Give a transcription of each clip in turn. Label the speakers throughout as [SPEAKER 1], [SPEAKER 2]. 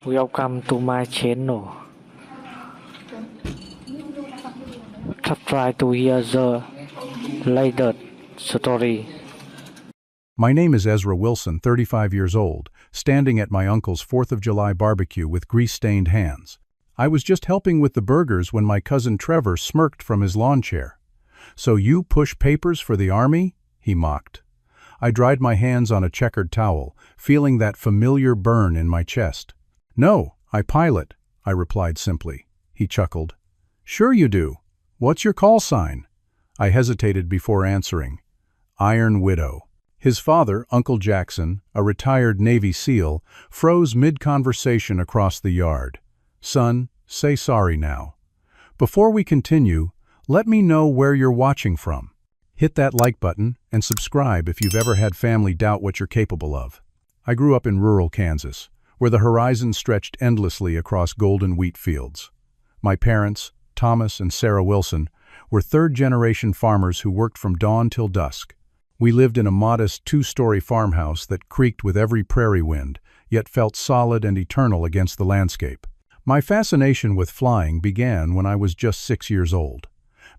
[SPEAKER 1] Welcome to my channel. Try to hear the latest story.
[SPEAKER 2] My name is Ezra Wilson, 35 years old, standing at my uncle's 4th of July barbecue with grease-stained hands. I was just helping with the burgers when my cousin Trevor smirked from his lawn chair. "So you push papers for the army?" he mocked. I dried my hands on a checkered towel, feeling that familiar burn in my chest. "No, I pilot," I replied simply. He chuckled. "Sure you do. What's your call sign?" I hesitated before answering. Iron Widow. His father, Uncle Jackson, a retired Navy SEAL, froze mid-conversation across the yard. "Son, say sorry now. Before we continue, let me know where you're watching from. Hit that like button and subscribe if you've ever had family doubt what you're capable of." I grew up in rural Kansas, where the horizon stretched endlessly across golden wheat fields. My parents, Thomas and Sarah Wilson, were third-generation farmers who worked from dawn till dusk. We lived in a modest two-story farmhouse that creaked with every prairie wind, yet felt solid and eternal against the landscape. My fascination with flying began when I was just 6 years old.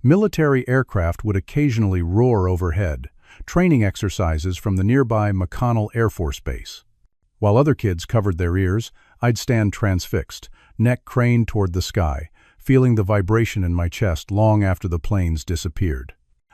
[SPEAKER 2] Military aircraft would occasionally roar overhead, training exercises from the nearby McConnell Air Force Base. While other kids covered their ears, I'd stand transfixed, neck craned toward the sky, feeling the vibration in my chest long after the planes disappeared.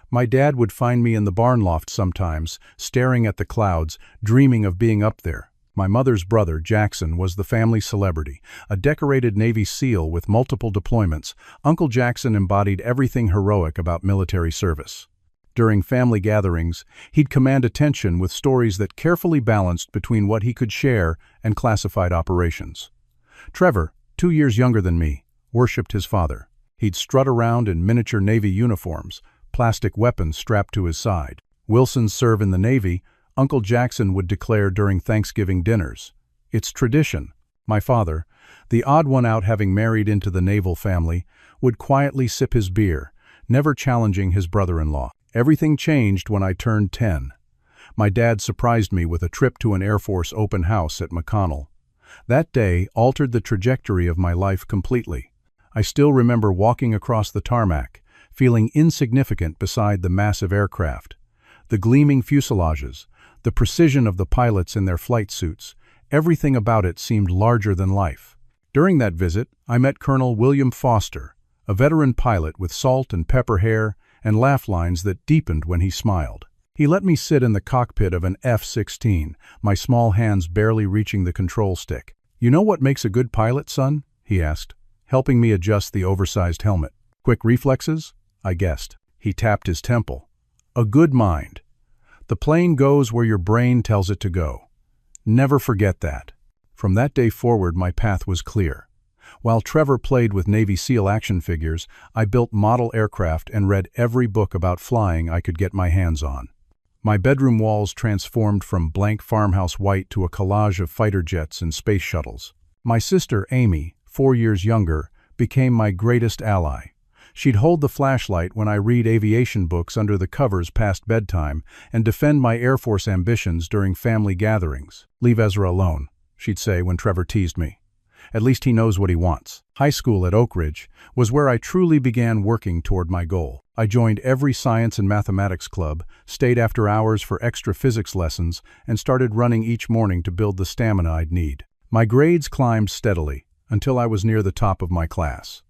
[SPEAKER 2] My dad would find me in the barn loft sometimes, staring at the clouds, dreaming of being up there. My mother's brother, Jackson, was the family celebrity. A decorated Navy SEAL with multiple deployments, Uncle Jackson embodied everything heroic about military service. During family gatherings, he'd command attention with stories that carefully balanced between what he could share and classified operations. Trevor, 2 years younger than me, worshipped his father. He'd strut around in miniature Navy uniforms, plastic weapons strapped to his side. Wilson's serve in the Navy, Uncle Jackson would declare during Thanksgiving dinners. "It's tradition." My father, the odd one out having married into the naval family, would quietly sip his beer, never challenging his brother-in-law. Everything changed when I turned 10. My dad surprised me with a trip to an Air Force open house at McConnell. That day altered the trajectory of my life completely. I still remember walking across the tarmac, feeling insignificant beside the massive aircraft. The gleaming fuselages, the precision of the pilots in their flight suits, everything about it seemed larger than life. During that visit, I met Colonel William Foster, a veteran pilot with salt and pepper hair and laugh lines that deepened when he smiled. He let me sit in the cockpit of an F-16, my small hands barely reaching the control stick. "You know what makes a good pilot, son?" he asked, helping me adjust the oversized helmet. "Quick reflexes?" I guessed. He tapped his temple. "A good mind. The plane goes where your brain tells it to go. Never forget that." From that day forward, my path was clear. While Trevor played with Navy SEAL action figures, I built model aircraft and read every book about flying I could get my hands on. My bedroom walls transformed from blank farmhouse white to a collage of fighter jets and space shuttles. My sister, Amy, 4 years younger, became my greatest ally. She'd hold the flashlight when I read aviation books under the covers past bedtime and defend my Air Force ambitions during family gatherings. "Leave Ezra alone," she'd say when Trevor teased me. "At least he knows what he wants." High school at Oak Ridge was where I truly began working toward my goal. I joined every science and mathematics club, stayed after hours for extra physics lessons, and started running each morning to build the stamina I'd need. My grades climbed steadily until I was near the top of my class.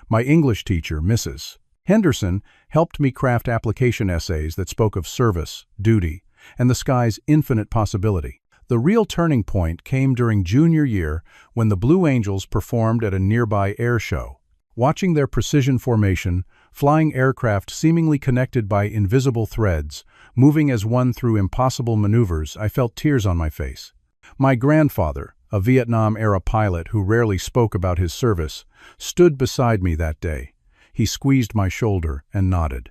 [SPEAKER 2] My English teacher, Mrs. Henderson, helped me craft application essays that spoke of service, duty, and the sky's infinite possibility. The real turning point came during junior year when the Blue Angels performed at a nearby air show. Watching their precision formation, flying aircraft seemingly connected by invisible threads, moving as one through impossible maneuvers, I felt tears on my face. My grandfather, a Vietnam-era pilot who rarely spoke about his service, stood beside me that day. He squeezed my shoulder and nodded.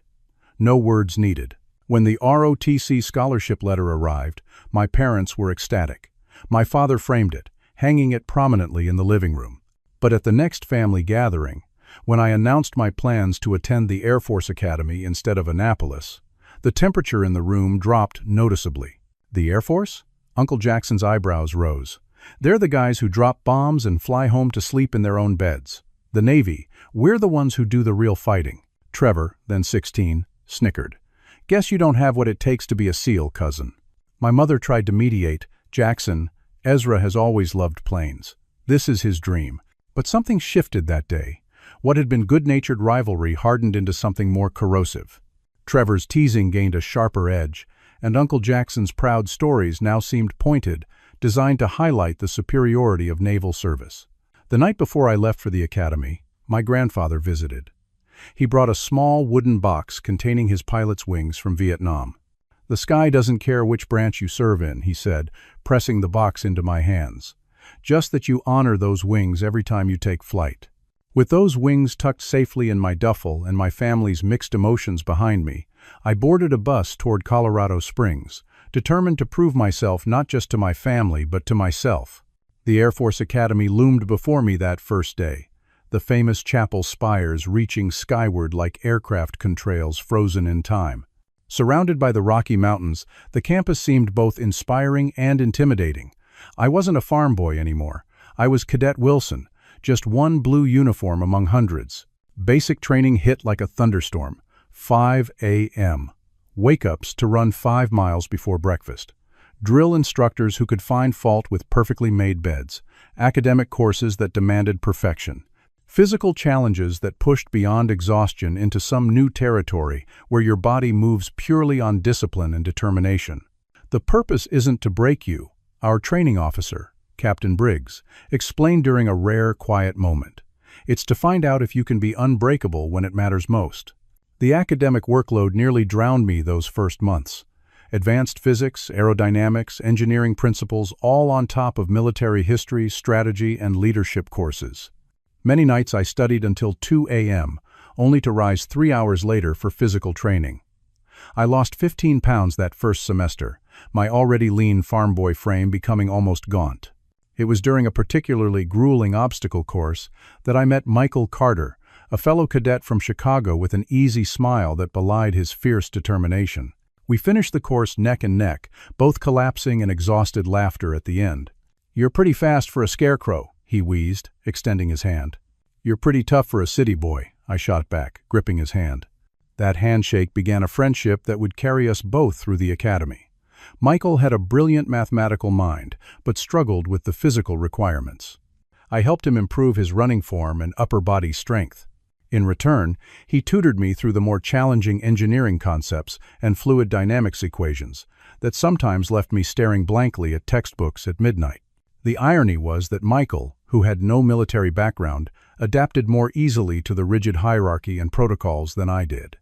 [SPEAKER 2] No words needed. When the ROTC scholarship letter arrived, my parents were ecstatic. My father framed it, hanging it prominently in the living room. But at the next family gathering, when I announced my plans to attend the Air Force Academy instead of Annapolis, the temperature in the room dropped noticeably. "The Air Force?" Uncle Jackson's eyebrows rose. They're the guys who drop bombs and fly home to sleep in their own beds. The Navy, we're the ones who do the real fighting. Trevor, then 16, snickered. Guess you don't have what it takes to be a SEAL, cousin. My mother tried to mediate. Jackson, Ezra has always loved planes. This is his dream. But something shifted that day. What had been good-natured rivalry hardened into something more corrosive. Trevor's teasing gained a sharper edge, and Uncle Jackson's proud stories now seemed pointed, designed to highlight the superiority of naval service. The night before I left for the academy, my grandfather visited. He brought a small wooden box containing his pilot's wings from Vietnam. "The sky doesn't care which branch you serve in," he said, pressing the box into my hands. "Just that you honor those wings every time you take flight." With those wings tucked safely in my duffel and my family's mixed emotions behind me, I boarded a bus toward Colorado Springs, determined to prove myself not just to my family but to myself. The Air Force Academy loomed before me that first day, the famous chapel spires reaching skyward like aircraft contrails frozen in time. Surrounded by the Rocky Mountains, the campus seemed both inspiring and intimidating. I wasn't a farm boy anymore. I was Cadet Wilson, just one blue uniform among hundreds. Basic training hit like a thunderstorm. 5 a.m. Wake-ups to run 5 miles before breakfast. Drill instructors who could find fault with perfectly made beds. Academic courses that demanded perfection. Physical challenges that pushed beyond exhaustion into some new territory where your body moves purely on discipline and determination. The purpose isn't to break you, our training officer, Captain Briggs, explained during a rare, quiet moment. It's to find out if you can be unbreakable when it matters most. The academic workload nearly drowned me those first months. Advanced physics, aerodynamics, engineering principles, all on top of military history, strategy, and leadership courses. Many nights I studied until 2 a.m., only to rise 3 hours later for physical training. I lost 15 pounds that first semester, my already lean farm boy frame becoming almost gaunt. It was during a particularly grueling obstacle course that I met Michael Carter, a fellow cadet from Chicago with an easy smile that belied his fierce determination. We finished the course neck and neck, both collapsing in exhausted laughter at the end. "You're pretty fast for a scarecrow," he wheezed, extending his hand. "You're pretty tough for a city boy," I shot back, gripping his hand. That handshake began a friendship that would carry us both through the academy. Michael had a brilliant mathematical mind, but struggled with the physical requirements. I helped him improve his running form and upper body strength. In return, he tutored me through the more challenging engineering concepts and fluid dynamics equations that sometimes left me staring blankly at textbooks at midnight. The irony was that Michael, who had no military background, adapted more easily to the rigid hierarchy and protocols than I did.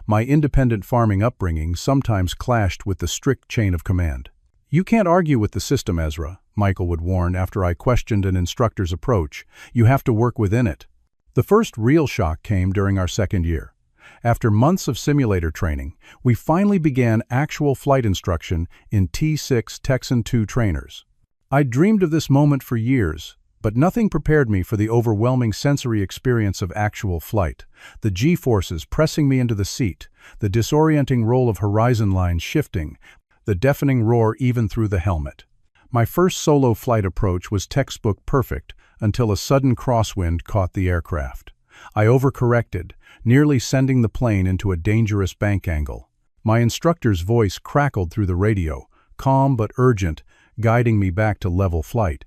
[SPEAKER 2] My independent farming upbringing sometimes clashed with the strict chain of command. "You can't argue with the system, Ezra," Michael would warn after I questioned an instructor's approach. "You have to work within it." The first real shock came during our second year. After months of simulator training, we finally began actual flight instruction in T-6 Texan II trainers. I'd dreamed of this moment for years, but nothing prepared me for the overwhelming sensory experience of actual flight. The G-forces pressing me into the seat, the disorienting roll of horizon lines shifting, the deafening roar even through the helmet. My first solo flight approach was textbook perfect until a sudden crosswind caught the aircraft. I overcorrected, nearly sending the plane into a dangerous bank angle. My instructor's voice crackled through the radio, calm but urgent, guiding me back to level flight.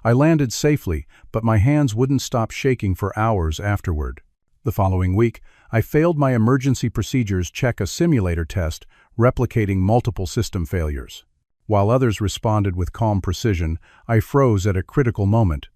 [SPEAKER 2] I landed safely, but my hands wouldn't stop shaking for hours afterward. The following week, I failed my emergency procedures check a simulator test, replicating multiple system failures. While others responded with calm precision, I froze at a critical moment,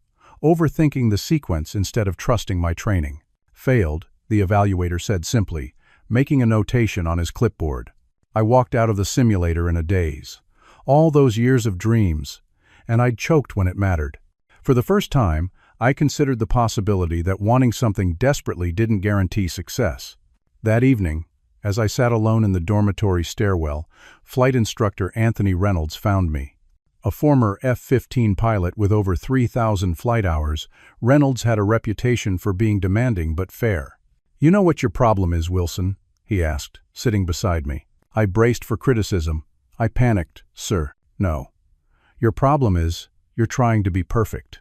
[SPEAKER 2] overthinking the sequence instead of trusting my training. "Failed," the evaluator said simply, making a notation on his clipboard. I walked out of the simulator in a daze. All those years of dreams, and I'd choked when it mattered. For the first time, I considered the possibility that wanting something desperately didn't guarantee success. That evening, as I sat alone in the dormitory stairwell, flight instructor Anthony Reynolds found me. A former F-15 pilot with over 3,000 flight hours, Reynolds had a reputation for being demanding but fair. "You know what your problem is, Wilson?" he asked, sitting beside me. I braced for criticism. "I panicked, sir." "No. Your problem is, You're trying to be perfect."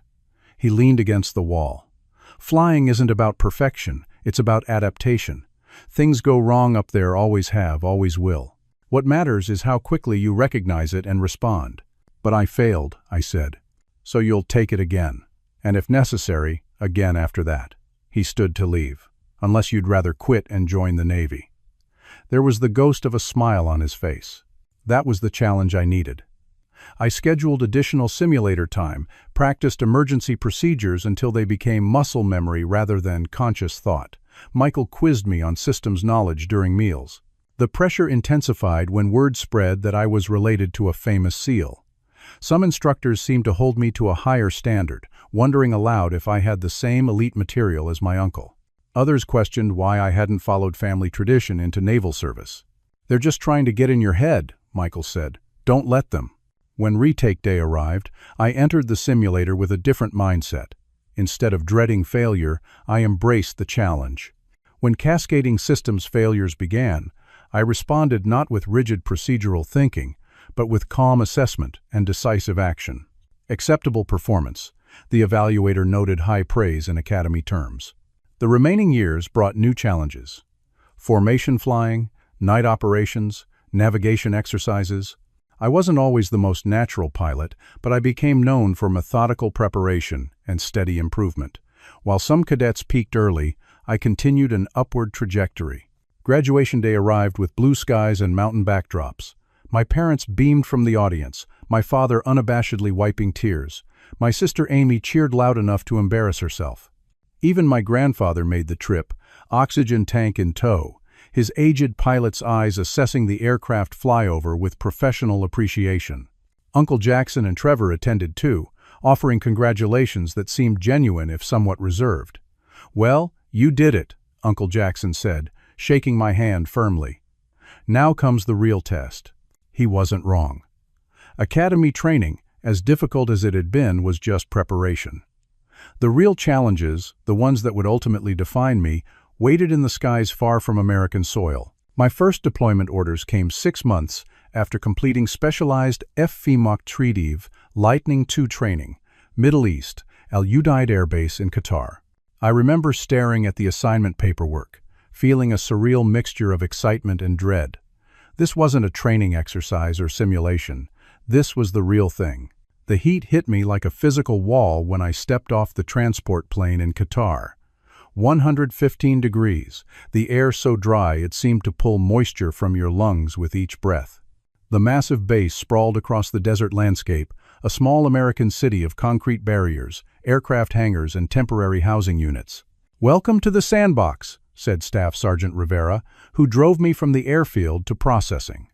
[SPEAKER 2] He leaned against the wall. "Flying isn't about perfection, it's about adaptation. Things go wrong up there, always have, always will. What matters is how quickly you recognize it and respond." "But I failed," I said. "So you'll take it again. And if necessary, again after that." He stood to leave. "Unless you'd rather quit and join the Navy." There was the ghost of a smile on his face. That was the challenge I needed. I scheduled additional simulator time, practiced emergency procedures until they became muscle memory rather than conscious thought. Michael quizzed me on systems knowledge during meals. The pressure intensified when word spread that I was related to a famous SEAL. Some instructors seemed to hold me to a higher standard, wondering aloud if I had the same elite material as my uncle. Others questioned why I hadn't followed family tradition into naval service. "They're just trying to get in your head," Michael said. "Don't let them." When retake day arrived, I entered the simulator with a different mindset. Instead of dreading failure, I embraced the challenge. When cascading systems failures began, I responded not with rigid procedural thinking, but with calm assessment and decisive action. Acceptable performance. The evaluator noted high praise in Academy terms. The remaining years brought new challenges. Formation flying, night operations, navigation exercises. I wasn't always the most natural pilot, but I became known for methodical preparation and steady improvement. While some cadets peaked early, I continued an upward trajectory. Graduation day arrived with blue skies and mountain backdrops. My parents beamed from the audience, my father unabashedly wiping tears. My sister Amy cheered loud enough to embarrass herself. Even my grandfather made the trip, oxygen tank in tow, his aged pilot's eyes assessing the aircraft flyover with professional appreciation. Uncle Jackson and Trevor attended too, offering congratulations that seemed genuine if somewhat reserved. "Well, you did it," Uncle Jackson said, shaking my hand firmly. "Now comes the real test." He wasn't wrong. Academy training, as difficult as it had been, was just preparation. The real challenges, the ones that would ultimately define me, waited in the skies far from American soil. My first deployment orders came 6 months after completing specialized FVMOC Treative Lightning II training, Middle East, Al Udeid Air Base in Qatar. I remember staring at the assignment paperwork, feeling a surreal mixture of excitement and dread. This wasn't a training exercise or simulation. This was the real thing. The heat hit me like a physical wall when I stepped off the transport plane in Qatar. 115 degrees, the air so dry it seemed to pull moisture from your lungs with each breath. The massive base sprawled across the desert landscape, a small American city of concrete barriers, aircraft hangars, and temporary housing units. "Welcome to the sandbox," said Staff Sergeant Rivera, who drove me from the airfield to processing.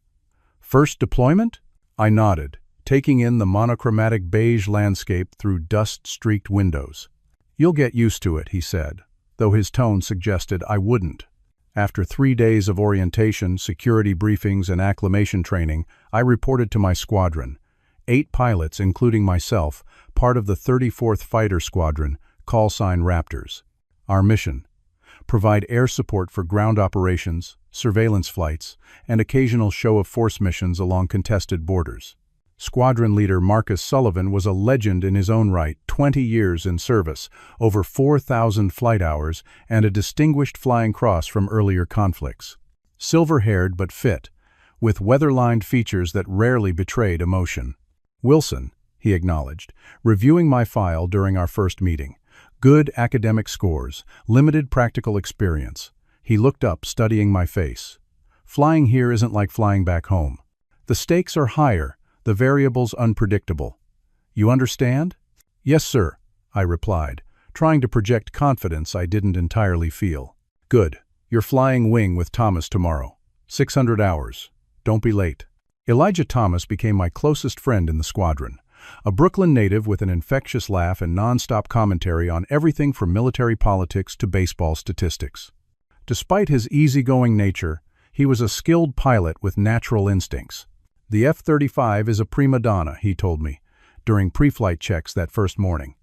[SPEAKER 2] "First deployment?" I nodded, taking in the monochromatic beige landscape through dust-streaked windows. "You'll get used to it," he said, though his tone suggested I wouldn't. After 3 days of orientation, security briefings, and acclimation training, I reported to my squadron. 8 pilots, including myself, part of the 34th Fighter Squadron, call sign Raptors. Our mission: provide air support for ground operations, surveillance flights, and occasional show-of-force missions along contested borders. Squadron leader Marcus Sullivan was a legend in his own right, 20 years in service, over 4,000 flight hours, and a distinguished Flying Cross from earlier conflicts. Silver-haired but fit, with weather-lined features that rarely betrayed emotion. "Wilson," he acknowledged, reviewing my file during our first meeting. "Good academic scores, limited practical experience." He looked up, studying my face. "Flying here isn't like flying back home. The stakes are higher, the variables unpredictable. You understand?" "Yes, sir," I replied, trying to project confidence I didn't entirely feel. "Good. You're flying wing with Thomas tomorrow. 600 hours. Don't be late." Elijah Thomas became my closest friend in the squadron, a Brooklyn native with an infectious laugh and non-stop commentary on everything from military politics to baseball statistics. Despite his easygoing nature, he was a skilled pilot with natural instincts. "The F-35 is a prima donna," he told me, during pre-flight checks that first morning.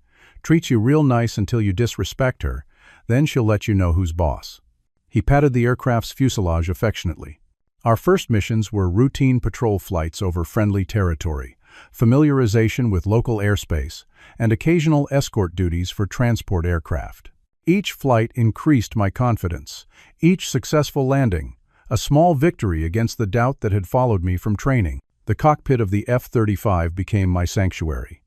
[SPEAKER 2] "Treats you real nice until you disrespect her, then she'll let you know who's boss." He patted the aircraft's fuselage affectionately. Our first missions were routine patrol flights over friendly territory, familiarization with local airspace, and occasional escort duties for transport aircraft. Each flight increased my confidence. Each successful landing, a small victory against the doubt that had followed me from training. The cockpit of the F-35 became my sanctuary.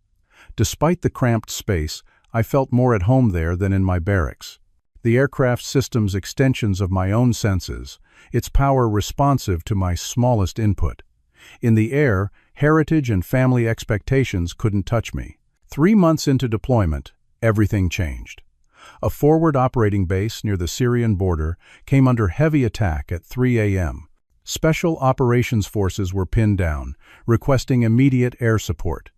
[SPEAKER 2] Despite the cramped space, I felt more at home there than in my barracks. The aircraft system's extensions of my own senses, its power responsive to my smallest input. In the air, heritage and family expectations couldn't touch me. 3 months into deployment, everything changed. A forward operating base near the Syrian border came under heavy attack at 3 a.m. Special Operations Forces were pinned down, requesting immediate air support.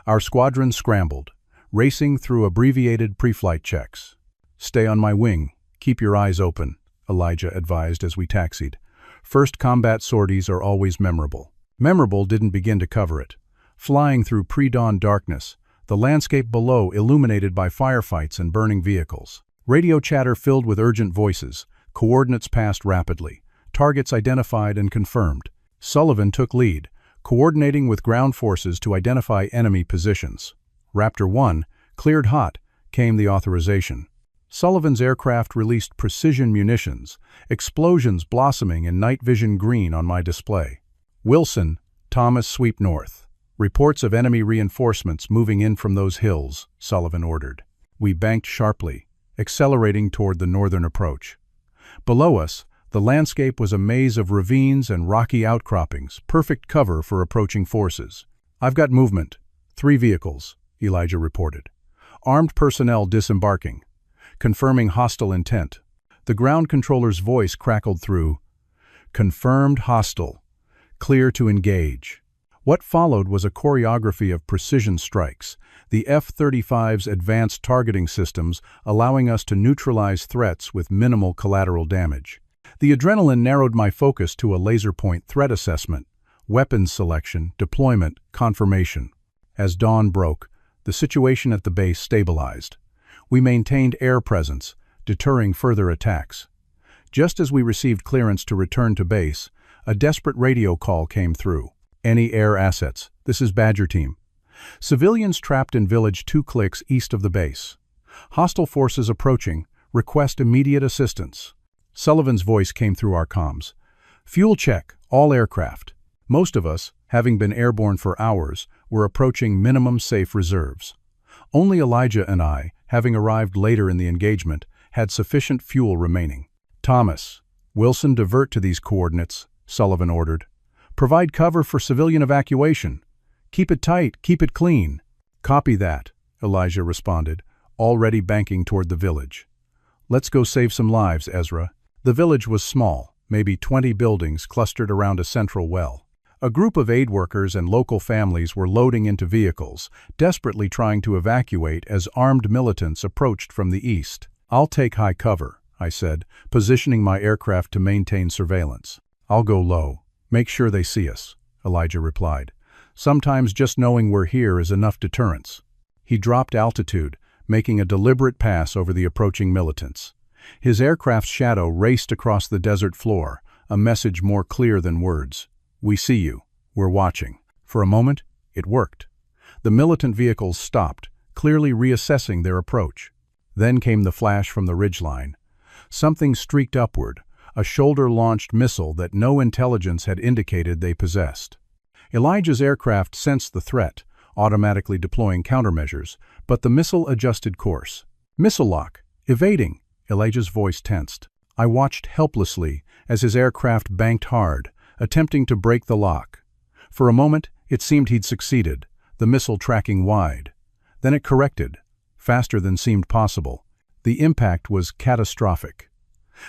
[SPEAKER 2] Our squadron scrambled, racing through abbreviated pre-flight checks. "Stay on my wing. Keep your eyes open," Elijah advised as we taxied. First combat sorties are always memorable. Memorable didn't begin to cover it. Flying through pre-dawn darkness, the landscape below illuminated by firefights and burning vehicles. Radio chatter filled with urgent voices, coordinates passed rapidly, targets identified and confirmed. Sullivan took lead, coordinating with ground forces to identify enemy positions. Raptor 1, cleared hot, came the authorization. Sullivan's aircraft released precision munitions, explosions blossoming in night vision green on my display. Wilson, Thomas, sweep north. Reports of enemy reinforcements moving in from those hills, Sullivan ordered. We banked sharply, accelerating toward the northern approach. Below us, the landscape was a maze of ravines and rocky outcroppings, perfect cover for approaching forces. "I've got movement. 3 vehicles, Elijah reported. Armed personnel disembarking, confirming hostile intent. The ground controller's voice crackled through. "Confirmed hostile. Clear to engage." What followed was a choreography of precision strikes, the F-35's advanced targeting systems allowing us to neutralize threats with minimal collateral damage. The adrenaline narrowed my focus to a laser-point threat assessment, weapons selection, deployment, confirmation. As dawn broke, the situation at the base stabilized. We maintained air presence, deterring further attacks. Just as we received clearance to return to base, a desperate radio call came through. "Any air assets? This is Badger Team. Civilians trapped in village 2 clicks east of the base. Hostile forces approaching. Request immediate assistance." Sullivan's voice came through our comms. "Fuel check, all aircraft." Most of us, having been airborne for hours, were approaching minimum safe reserves. Only Elijah and I, having arrived later in the engagement, had sufficient fuel remaining. "Thomas, Wilson, divert to these coordinates," Sullivan ordered. "Provide cover for civilian evacuation. Keep it tight, keep it clean." "Copy that," Elijah responded, already banking toward the village. "Let's go save some lives, Ezra." The village was small, maybe 20 buildings clustered around a central well. A group of aid workers and local families were loading into vehicles, desperately trying to evacuate as armed militants approached from the east. "I'll take high cover," I said, positioning my aircraft to maintain surveillance. "I'll go low. Make sure they see us," Elijah replied. "Sometimes just knowing we're here is enough deterrence." He dropped altitude, making a deliberate pass over the approaching militants. His aircraft's shadow raced across the desert floor, a message more clear than words. "We see you. We're watching." For a moment, it worked. The militant vehicles stopped, clearly reassessing their approach. Then came the flash from the ridgeline. Something streaked upward, a shoulder-launched missile that no intelligence had indicated they possessed. Elijah's aircraft sensed the threat, automatically deploying countermeasures, but the missile adjusted course. "Missile lock! Evading!" Elijah's voice tensed. I watched helplessly as his aircraft banked hard, attempting to break the lock. For a moment, it seemed he'd succeeded, the missile tracking wide. Then it corrected, faster than seemed possible. The impact was catastrophic.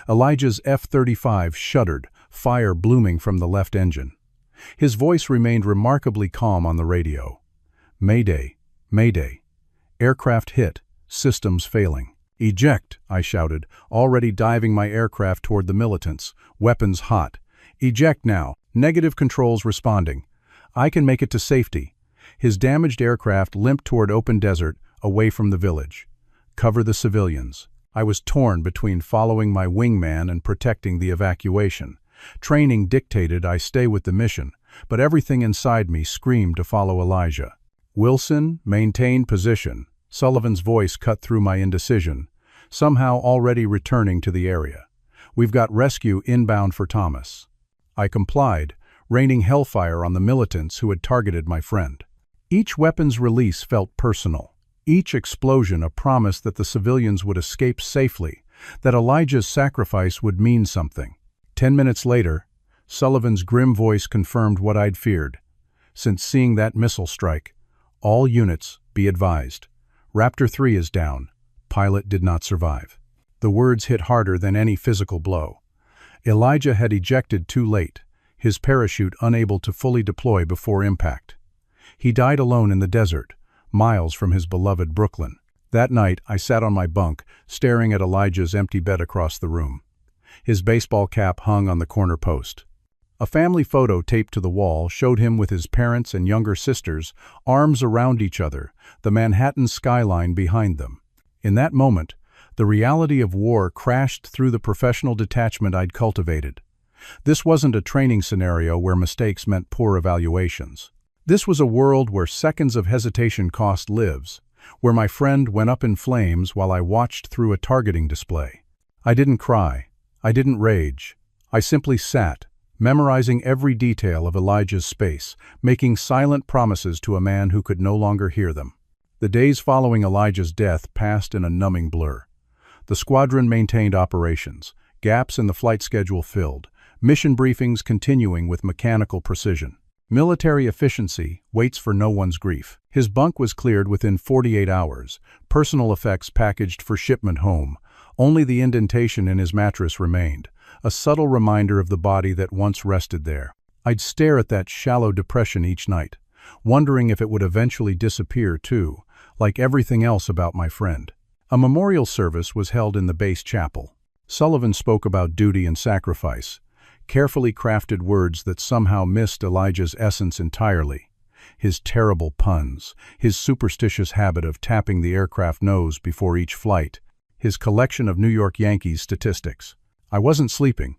[SPEAKER 2] Elijah's F-35 shuddered, fire blooming from the left engine. His voice remained remarkably calm on the radio. "Mayday, Mayday. Aircraft hit, systems failing." "Eject," I shouted, already diving my aircraft toward the militants, weapons hot. "Eject now. Negative controls responding. I can make it to safety." His damaged aircraft limped toward open desert, away from the village. "Cover the civilians." I was torn between following my wingman and protecting the evacuation. Training dictated I stay with the mission, but everything inside me screamed to follow Elijah. "Wilson, maintain position." Sullivan's voice cut through my indecision, somehow already returning to the area. "We've got rescue inbound for Thomas." I complied, raining hellfire on the militants who had targeted my friend. Each weapon's release felt personal, each explosion a promise that the civilians would escape safely, that Elijah's sacrifice would mean something. 10 minutes later, Sullivan's grim voice confirmed what I'd feared. "Since seeing that missile strike, all units, be advised. Raptor 3 is down. Pilot did not survive." The words hit harder than any physical blow. Elijah had ejected too late, his parachute unable to fully deploy before impact. He died alone in the desert, miles from his beloved Brooklyn. That night, I sat on my bunk, staring at Elijah's empty bed across the room. His baseball cap hung on the corner post. A family photo taped to the wall showed him with his parents and younger sisters, arms around each other, the Manhattan skyline behind them. In that moment, the reality of war crashed through the professional detachment I'd cultivated. This wasn't a training scenario where mistakes meant poor evaluations. This was a world where seconds of hesitation cost lives, where my friend went up in flames while I watched through a targeting display. I didn't cry. I didn't rage. I simply sat, memorizing every detail of Elijah's space, making silent promises to a man who could no longer hear them. The days following Elijah's death passed in a numbing blur. The squadron maintained operations, gaps in the flight schedule filled, mission briefings continuing with mechanical precision. Military efficiency waits for no one's grief. His bunk was cleared within 48 hours, personal effects packaged for shipment home. Only the indentation in his mattress remained, a subtle reminder of the body that once rested there. I'd stare at that shallow depression each night, wondering if it would eventually disappear too, like everything else about my friend. A memorial service was held in the base chapel. Sullivan spoke about duty and sacrifice, carefully crafted words that somehow missed Elijah's essence entirely. His terrible puns, his superstitious habit of tapping the aircraft nose before each flight, his collection of New York Yankees statistics. I wasn't sleeping.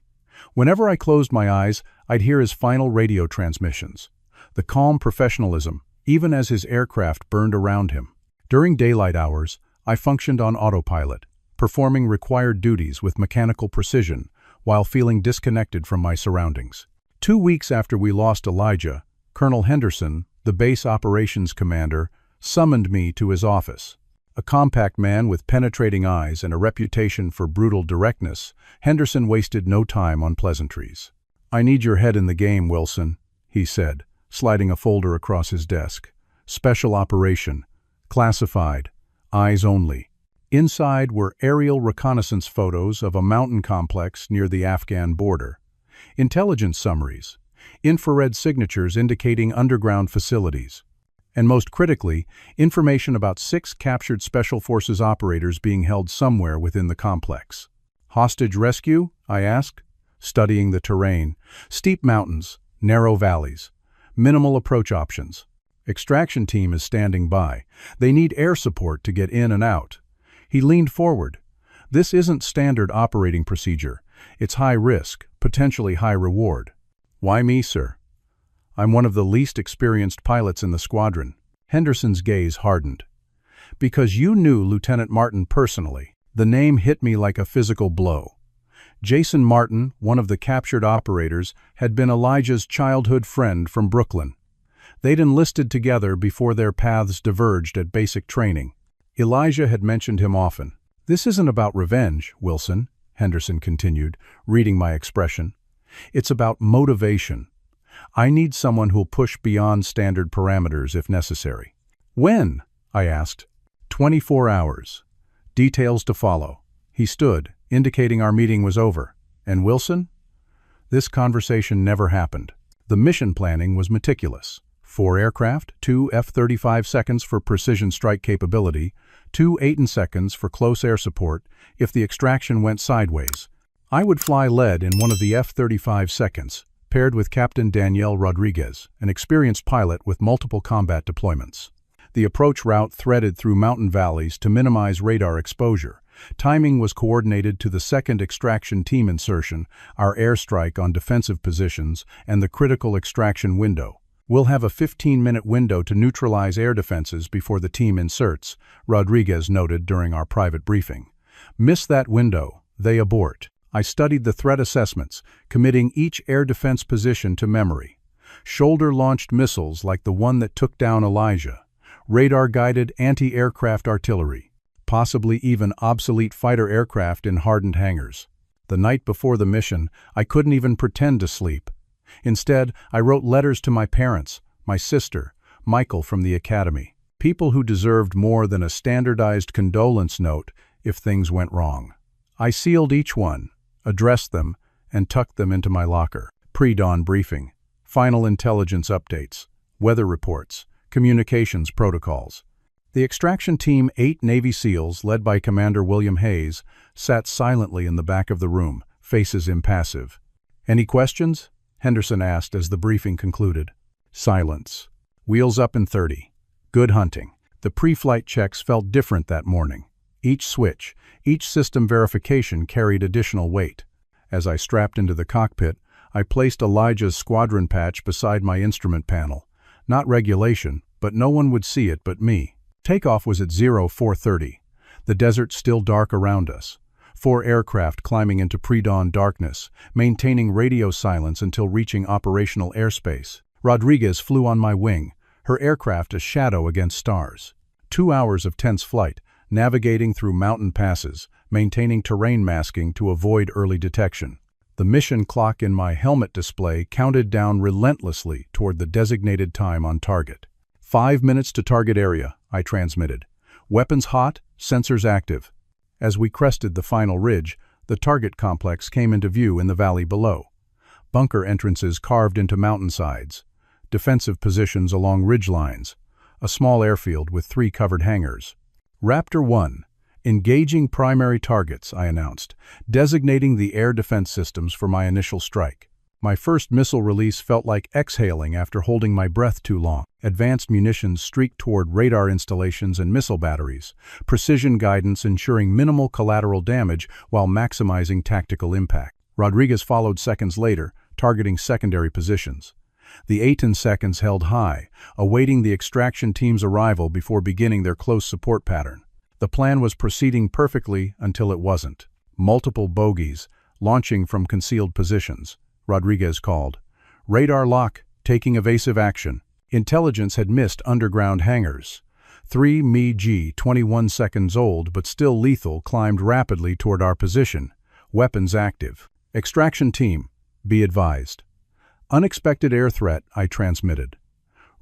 [SPEAKER 2] Whenever I closed my eyes, I'd hear his final radio transmissions. The calm professionalism, even as his aircraft burned around him. During daylight hours, I functioned on autopilot, performing required duties with mechanical precision, while feeling disconnected from my surroundings. 2 weeks after we lost Elijah, Colonel Henderson, the base operations commander, summoned me to his office. A compact man with penetrating eyes and a reputation for brutal directness, Henderson wasted no time on pleasantries. "I need your head in the game, Wilson," he said, sliding a folder across his desk. "Special operation. Classified. Eyes only." Inside were aerial reconnaissance photos of a mountain complex near the Afghan border, intelligence summaries, infrared signatures indicating underground facilities, and most critically, information about 6 captured Special Forces operators being held somewhere within the complex. "Hostage rescue?" I asked, studying the terrain. "Steep mountains, narrow valleys, minimal approach options. Extraction team is standing by. They need air support to get in and out." He leaned forward. "This isn't standard operating procedure. It's high risk, potentially high reward." "Why me, sir? I'm one of the least experienced pilots in the squadron." Henderson's gaze hardened. "Because you knew Lieutenant Martin personally." The name hit me like a physical blow. Jason Martin, one of the captured operators, had been Elijah's childhood friend from Brooklyn. They'd enlisted together before their paths diverged at basic training. Elijah had mentioned him often. "This isn't about revenge, Wilson," Henderson continued, reading my expression. "It's about motivation. I need someone who'll push beyond standard parameters if necessary." "When?" I asked. 24 hours. Details to follow." He stood, indicating our meeting was over. "And Wilson?" This conversation never happened. The mission planning was meticulous. 4 aircraft, 2 F-35 seconds for precision strike capability, 2 8 seconds for close air support if the extraction went sideways. I would fly lead in one of the F-35 seconds, paired with Captain Danielle Rodriguez, an experienced pilot with multiple combat deployments. The approach route threaded through mountain valleys to minimize radar exposure, Timing was coordinated to the second extraction team insertion, our airstrike on defensive positions, and the critical extraction window. We'll have a 15-minute window to neutralize air defenses before the team inserts, Rodriguez noted during our private briefing. Miss that window, they abort. I studied the threat assessments, committing each air defense position to memory. Shoulder-launched missiles like the one that took down Elijah, radar-guided anti-aircraft artillery, possibly even obsolete fighter aircraft in hardened hangars. The night before the mission, I couldn't even pretend to sleep. Instead, I wrote letters to my parents, my sister, Michael from the academy, people who deserved more than a standardized condolence note if things went wrong. I sealed each one, addressed them, and tucked them into my locker. Pre-dawn briefing, final intelligence updates, weather reports, communications protocols. The extraction team, 8 Navy SEALs, led by Commander William Hayes, sat silently in the back of the room, faces impassive. "Any questions?" Henderson asked as the briefing concluded. Silence. Wheels up in 30. Good hunting. The pre-flight checks felt different that morning. Each switch, each system verification carried additional weight. As I strapped into the cockpit, I placed Elijah's squadron patch beside my instrument panel. Not regulation, but no one would see it but me. Takeoff was at 0430. The desert still dark around us. 4 aircraft climbing into pre-dawn darkness, maintaining radio silence until reaching operational airspace. Rodriguez flew on my wing, her aircraft a shadow against stars. 2 hours of tense flight, navigating through mountain passes, maintaining terrain masking to avoid early detection. The mission clock in my helmet display counted down relentlessly toward the designated time on target. 5 minutes to target area, I transmitted. Weapons hot, sensors active. As we crested the final ridge, the target complex came into view in the valley below. Bunker entrances carved into mountainsides. Defensive positions along ridge lines. A small airfield with 3 covered hangars. Raptor 1. Engaging primary targets, I announced, designating the air defense systems for my initial strike. My first missile release felt like exhaling after holding my breath too long. Advanced munitions streaked toward radar installations and missile batteries, precision guidance ensuring minimal collateral damage while maximizing tactical impact. Rodriguez followed seconds later, targeting secondary positions. The Aten seconds held high, awaiting the extraction team's arrival before beginning their close support pattern. The plan was proceeding perfectly until it wasn't. Multiple bogies, launching from concealed positions. Rodriguez called. Radar lock, taking evasive action. Intelligence had missed underground hangars. 3 MiG, 21 seconds old but still lethal, climbed rapidly toward our position. Weapons active. Extraction team, be advised. Unexpected air threat, I transmitted.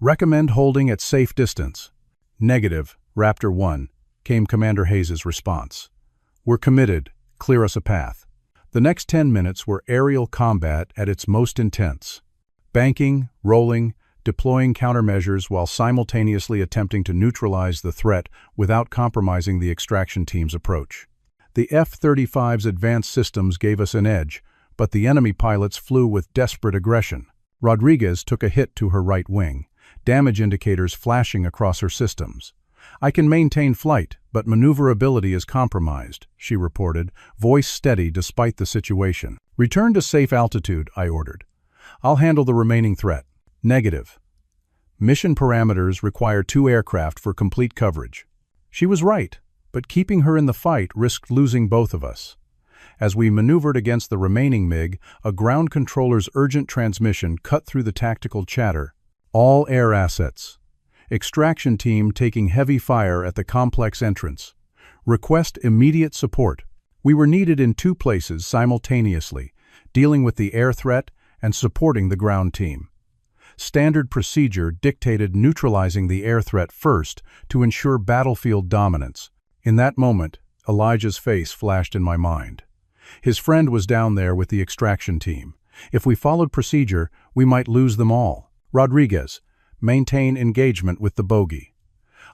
[SPEAKER 2] Recommend holding at safe distance. Negative, Raptor 1, came Commander Hayes' response. We're committed. Clear us a path. The next 10 minutes were aerial combat at its most intense. Banking, rolling, deploying countermeasures while simultaneously attempting to neutralize the threat without compromising the extraction team's approach. The F-35's advanced systems gave us an edge, but the enemy pilots flew with desperate aggression. Rodriguez took a hit to her right wing, damage indicators flashing across her systems. I can maintain flight, but maneuverability is compromised, she reported, voice steady despite the situation. Return to safe altitude, I ordered. I'll handle the remaining threat. Negative. Mission parameters require 2 aircraft for complete coverage. She was right, but keeping her in the fight risked losing both of us. As we maneuvered against the remaining MiG, a ground controller's urgent transmission cut through the tactical chatter. All air assets. Extraction team taking heavy fire at the complex entrance. Request immediate support. We were needed in 2 places simultaneously, dealing with the air threat and supporting the ground team. Standard procedure dictated neutralizing the air threat first to ensure battlefield dominance. In that moment, Elijah's face flashed in my mind. His friend was down there with the extraction team. If we followed procedure, we might lose them all. Rodriguez, maintain engagement with the bogey.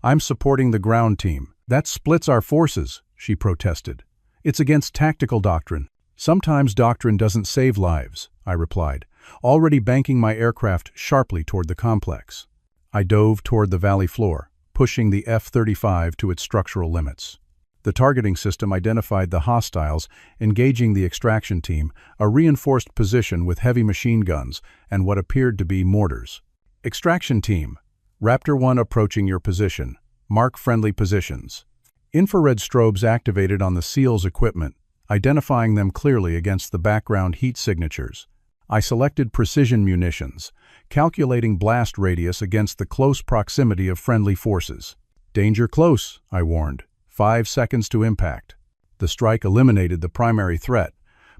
[SPEAKER 2] I'm supporting the ground team. That splits our forces, she protested. It's against tactical doctrine. Sometimes doctrine doesn't save lives, I replied, already banking my aircraft sharply toward the complex. I dove toward the valley floor, pushing the F-35 to its structural limits. The targeting system identified the hostiles, engaging the extraction team, a reinforced position with heavy machine guns and what appeared to be mortars. Extraction team, Raptor 1 approaching your position. Mark friendly positions. Infrared strobes activated on the SEAL's equipment, identifying them clearly against the background heat signatures. I selected precision munitions, calculating blast radius against the close proximity of friendly forces. Danger close, I warned. 5 seconds to impact. The strike eliminated the primary threat,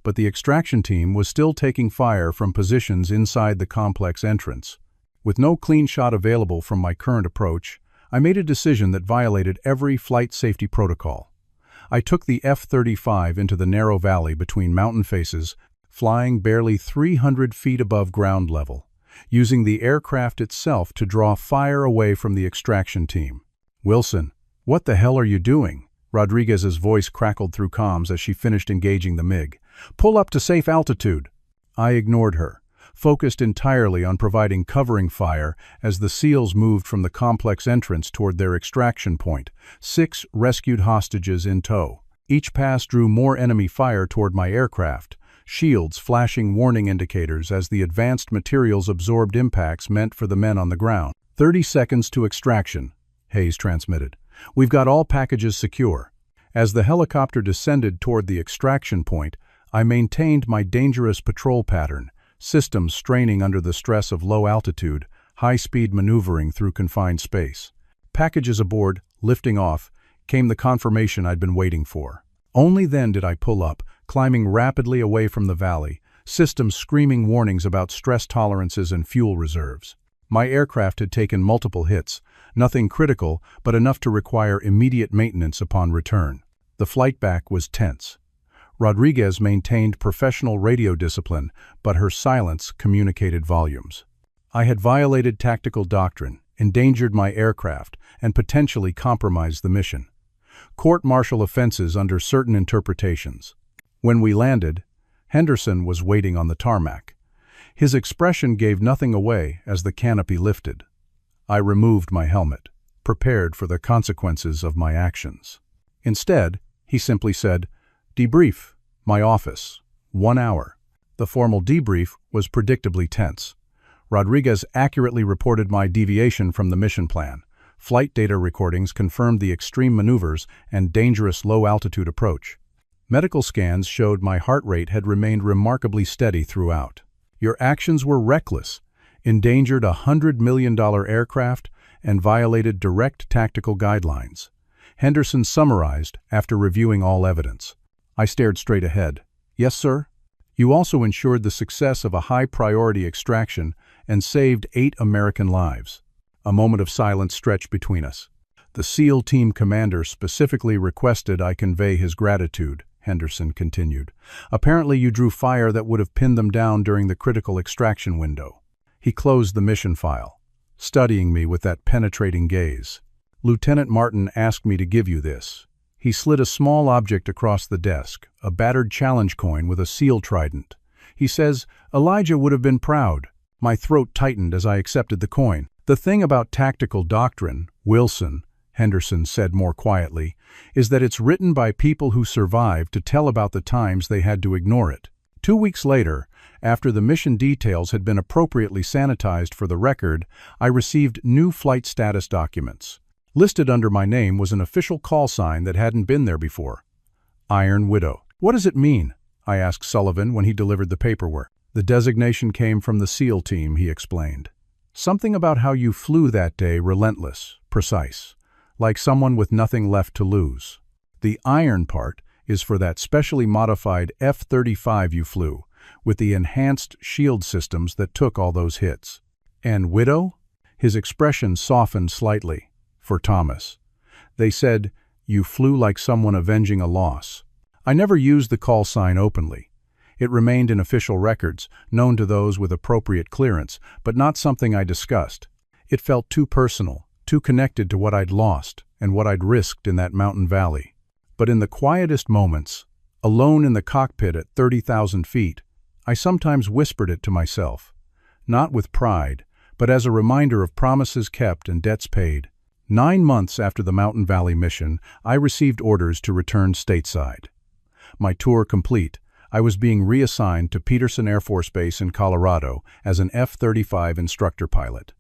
[SPEAKER 2] but the extraction team was still taking fire from positions inside the complex entrance. With no clean shot available from my current approach, I made a decision that violated every flight safety protocol. I took the F-35 into the narrow valley between mountain faces, flying barely 300 feet above ground level, using the aircraft itself to draw fire away from the extraction team. "Wilson, what the hell are you doing?" Rodriguez's voice crackled through comms as she finished engaging the MiG. "Pull up to safe altitude." I ignored her, focused entirely on providing covering fire as the SEALs moved from the complex entrance toward their extraction point, 6 rescued hostages in tow. Each pass drew more enemy fire toward my aircraft, shields flashing warning indicators as the advanced materials absorbed impacts meant for the men on the ground. 30 seconds to extraction, Hayes transmitted. "We've got all packages secure." As the helicopter descended toward the extraction point, I maintained my dangerous patrol pattern, systems straining under the stress of low altitude, high-speed maneuvering through confined space. Packages aboard, lifting off, came the confirmation I'd been waiting for. Only then did I pull up, climbing rapidly away from the valley, systems screaming warnings about stress tolerances and fuel reserves. My aircraft had taken multiple hits, nothing critical, but enough to require immediate maintenance upon return. The flight back was tense. Rodriguez maintained professional radio discipline, but her silence communicated volumes. I had violated tactical doctrine, endangered my aircraft, and potentially compromised the mission. Court-martial offenses under certain interpretations. When we landed, Henderson was waiting on the tarmac. His expression gave nothing away as the canopy lifted. I removed my helmet, prepared for the consequences of my actions. Instead, he simply said, "Debrief, my office, 1 hour." The formal debrief was predictably tense. Rodriguez accurately reported my deviation from the mission plan. Flight data recordings confirmed the extreme maneuvers and dangerous low-altitude approach. Medical scans showed my heart rate had remained remarkably steady throughout. "Your actions were reckless, endangered a $100 million aircraft, and violated direct tactical guidelines," Henderson summarized after reviewing all evidence. I stared straight ahead. "Yes, sir. You also ensured the success of a high-priority extraction and saved 8 American lives." A moment of silence stretched between us. "The SEAL team commander specifically requested I convey his gratitude," Henderson continued. "Apparently you drew fire that would have pinned them down during the critical extraction window." He closed the mission file, studying me with that penetrating gaze. "Lieutenant Martin asked me to give you this." He slid a small object across the desk, a battered challenge coin with a SEAL trident. He says, "Elijah would have been proud." My throat tightened as I accepted the coin. "The thing about tactical doctrine, Wilson," Henderson said more quietly, "is that it's written by people who survived to tell about the times they had to ignore it." 2 weeks later, after the mission details had been appropriately sanitized for the record, I received new flight status documents. Listed under my name was an official call sign that hadn't been there before. Iron Widow. "What does it mean?" I asked Sullivan when he delivered the paperwork. "The designation came from the SEAL team," he explained. "Something about how you flew that day, relentless, precise, like someone with nothing left to lose. The iron part is for that specially modified F-35 you flew, with the enhanced shield systems that took all those hits. And Widow?" His expression softened slightly. "For Thomas. They said, you flew like someone avenging a loss." I never used the call sign openly. It remained in official records, known to those with appropriate clearance, but not something I discussed. It felt too personal, too connected to what I'd lost and what I'd risked in that mountain valley. But in the quietest moments, alone in the cockpit at 30,000 feet, I sometimes whispered it to myself. Not with pride, but as a reminder of promises kept and debts paid. 9 months after the Mountain Valley mission, I received orders to return stateside. My tour complete, I was being reassigned to Peterson Air Force Base in Colorado as an F-35 instructor pilot.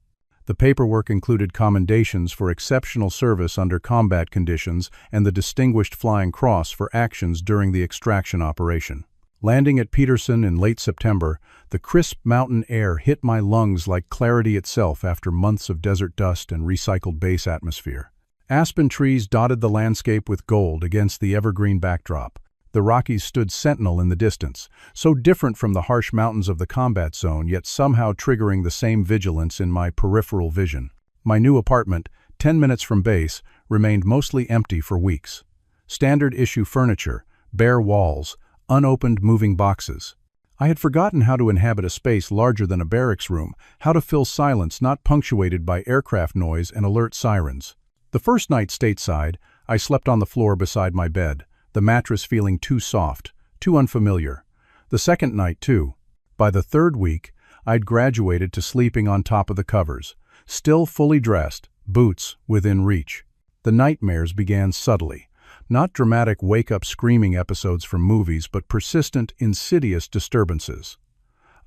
[SPEAKER 2] The paperwork included commendations for exceptional service under combat conditions and the Distinguished Flying Cross for actions during the extraction operation. Landing at Peterson in late September, the crisp mountain air hit my lungs like clarity itself after months of desert dust and recycled base atmosphere. Aspen trees dotted the landscape with gold against the evergreen backdrop. The Rockies stood sentinel in the distance, so different from the harsh mountains of the combat zone, yet somehow triggering the same vigilance in my peripheral vision. My new apartment, 10 minutes from base, remained mostly empty for weeks. Standard issue furniture, bare walls, unopened moving boxes. I had forgotten how to inhabit a space larger than a barracks room, how to fill silence not punctuated by aircraft noise and alert sirens. The first night stateside, I slept on the floor beside my bed, the mattress feeling too soft, too unfamiliar. The second night, too. By the third week, I'd graduated to sleeping on top of the covers, still fully dressed, boots within reach. The nightmares began subtly. Not dramatic wake-up screaming episodes from movies, but persistent, insidious disturbances.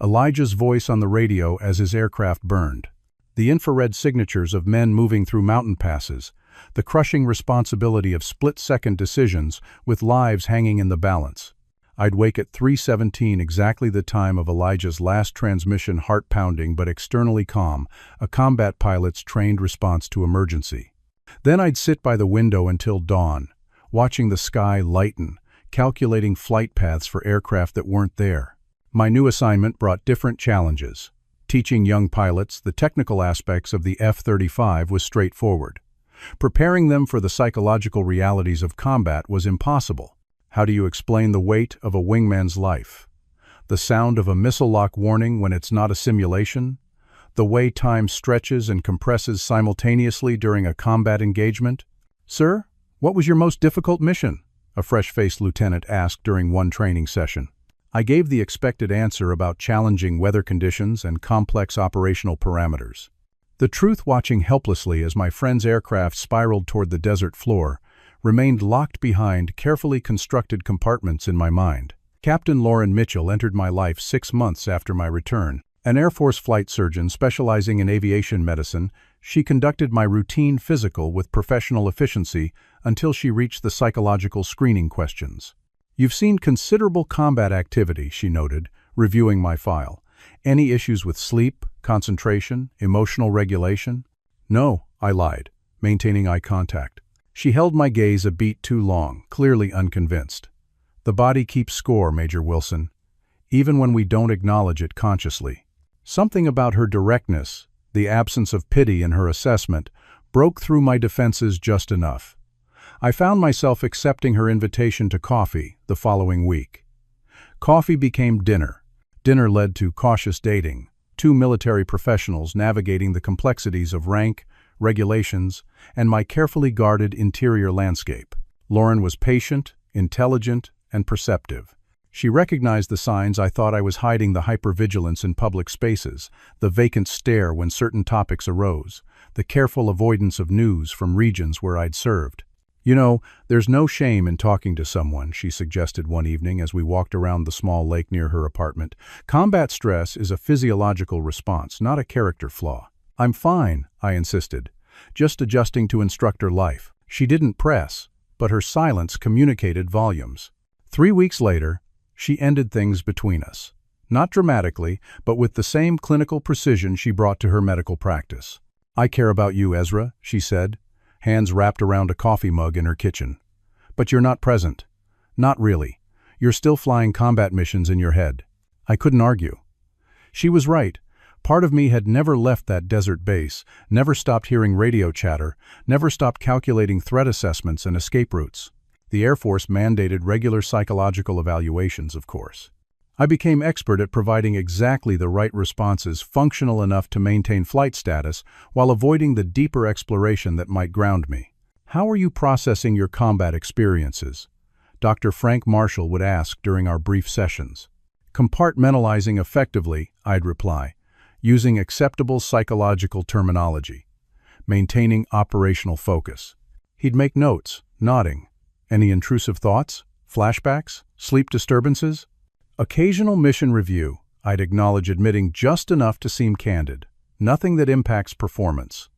[SPEAKER 2] Elijah's voice on the radio as his aircraft burned. The infrared signatures of men moving through mountain passes. The crushing responsibility of split-second decisions with lives hanging in the balance. I'd wake at 3:17, exactly the time of Elijah's last transmission, heart-pounding but externally calm, a combat pilot's trained response to emergency. Then I'd sit by the window until dawn, watching the sky lighten, calculating flight paths for aircraft that weren't there. My new assignment brought different challenges. Teaching young pilots the technical aspects of the F-35 was straightforward. Preparing them for the psychological realities of combat was impossible. How do you explain the weight of a wingman's life? The sound of a missile lock warning when it's not a simulation? The way time stretches and compresses simultaneously during a combat engagement? "Sir, what was your most difficult mission?" a fresh-faced lieutenant asked during one training session. I gave the expected answer about challenging weather conditions and complex operational parameters. The truth, watching helplessly as my friend's aircraft spiraled toward the desert floor, remained locked behind carefully constructed compartments in my mind. Captain Lauren Mitchell entered my life 6 months after my return. An Air Force flight surgeon specializing in aviation medicine, she conducted my routine physical with professional efficiency until she reached the psychological screening questions. "You've seen considerable combat activity," she noted, reviewing my file. "Any issues with sleep, concentration, emotional regulation?" "No," I lied, maintaining eye contact. She held my gaze a beat too long, clearly unconvinced. "The body keeps score, Major Wilson, even when we don't acknowledge it consciously." Something about her directness, the absence of pity in her assessment, broke through my defenses just enough. I found myself accepting her invitation to coffee the following week. Coffee became dinner. Dinner led to cautious dating, 2 military professionals navigating the complexities of rank, regulations, and my carefully guarded interior landscape. Lauren was patient, intelligent, and perceptive. She recognized the signs I thought I was hiding: the hypervigilance in public spaces, the vacant stare when certain topics arose, the careful avoidance of news from regions where I'd served. "You know, there's no shame in talking to someone," she suggested one evening as we walked around the small lake near her apartment. "Combat stress is a physiological response, not a character flaw." "I'm fine," I insisted, "just adjusting to instructor life." She didn't press, but her silence communicated volumes. 3 weeks later, she ended things between us. Not dramatically, but with the same clinical precision she brought to her medical practice. "I care about you, Ezra," she said, hands wrapped around a coffee mug in her kitchen. "But you're not present. Not really. You're still flying combat missions in your head." I couldn't argue. She was right. Part of me had never left that desert base, never stopped hearing radio chatter, never stopped calculating threat assessments and escape routes. The Air Force mandated regular psychological evaluations, of course. I became expert at providing exactly the right responses, functional enough to maintain flight status, while avoiding the deeper exploration that might ground me. "How are you processing your combat experiences?" Dr. Frank Marshall would ask during our brief sessions. "Compartmentalizing effectively," I'd reply, using acceptable psychological terminology. maintaining operational focus. He'd make notes, nodding. Any intrusive thoughts? Flashbacks? Sleep disturbances? Occasional mission review. I'd acknowledge admitting just enough to seem candid. Nothing that impacts performance.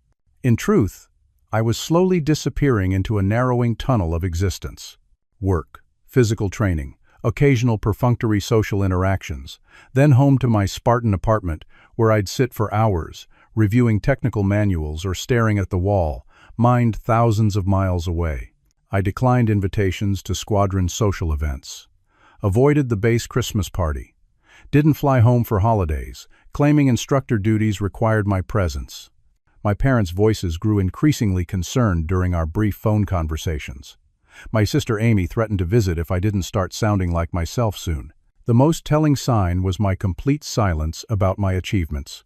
[SPEAKER 2] In truth, I was slowly disappearing into a narrowing tunnel of existence. Work, physical training, occasional perfunctory social interactions, then home to my Spartan apartment where I'd sit for hours, reviewing technical manuals or staring at the wall, mind thousands of miles away. I declined invitations to squadron social events, avoided the base Christmas party, didn't fly home for holidays, claiming instructor duties required my presence. My parents' voices grew increasingly concerned during our brief phone conversations. My sister Amy threatened to visit if I didn't start sounding like myself soon. The most telling sign was my complete silence about my achievements.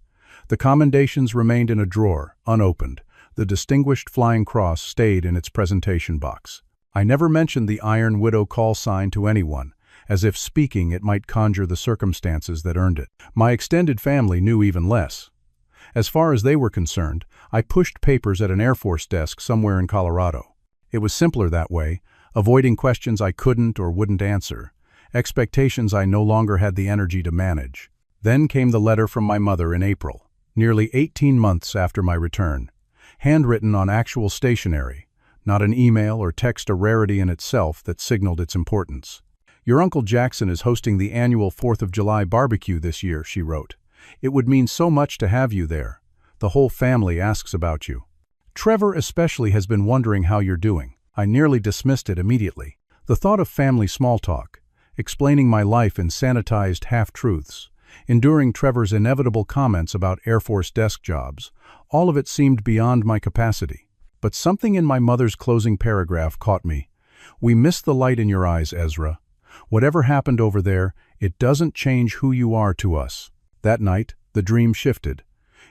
[SPEAKER 2] The commendations remained in a drawer, unopened. The Distinguished Flying Cross stayed in its presentation box. I never mentioned the Iron Widow call sign to anyone, as if speaking it might conjure the circumstances that earned it. My extended family knew even less. As far as they were concerned, I pushed papers at an Air Force desk somewhere in Colorado. It was simpler that way, avoiding questions I couldn't or wouldn't answer, expectations I no longer had the energy to manage. Then came the letter from my mother in April, nearly 18 months after my return. Handwritten on actual stationery, not an email or text, a rarity in itself that signaled its importance. "Your Uncle Jackson is hosting the annual 4th of July barbecue this year," she wrote. "It would mean so much to have you there. The whole family asks about you. Trevor especially has been wondering how you're doing." I nearly dismissed it immediately. The thought of family small talk, explaining my life in sanitized half-truths, enduring Trevor's inevitable comments about Air Force desk jobs, all of it seemed beyond my capacity. But something in my mother's closing paragraph caught me. "We miss the light in your eyes, Ezra. Whatever happened over there, it doesn't change who you are to us." That night, the dream shifted.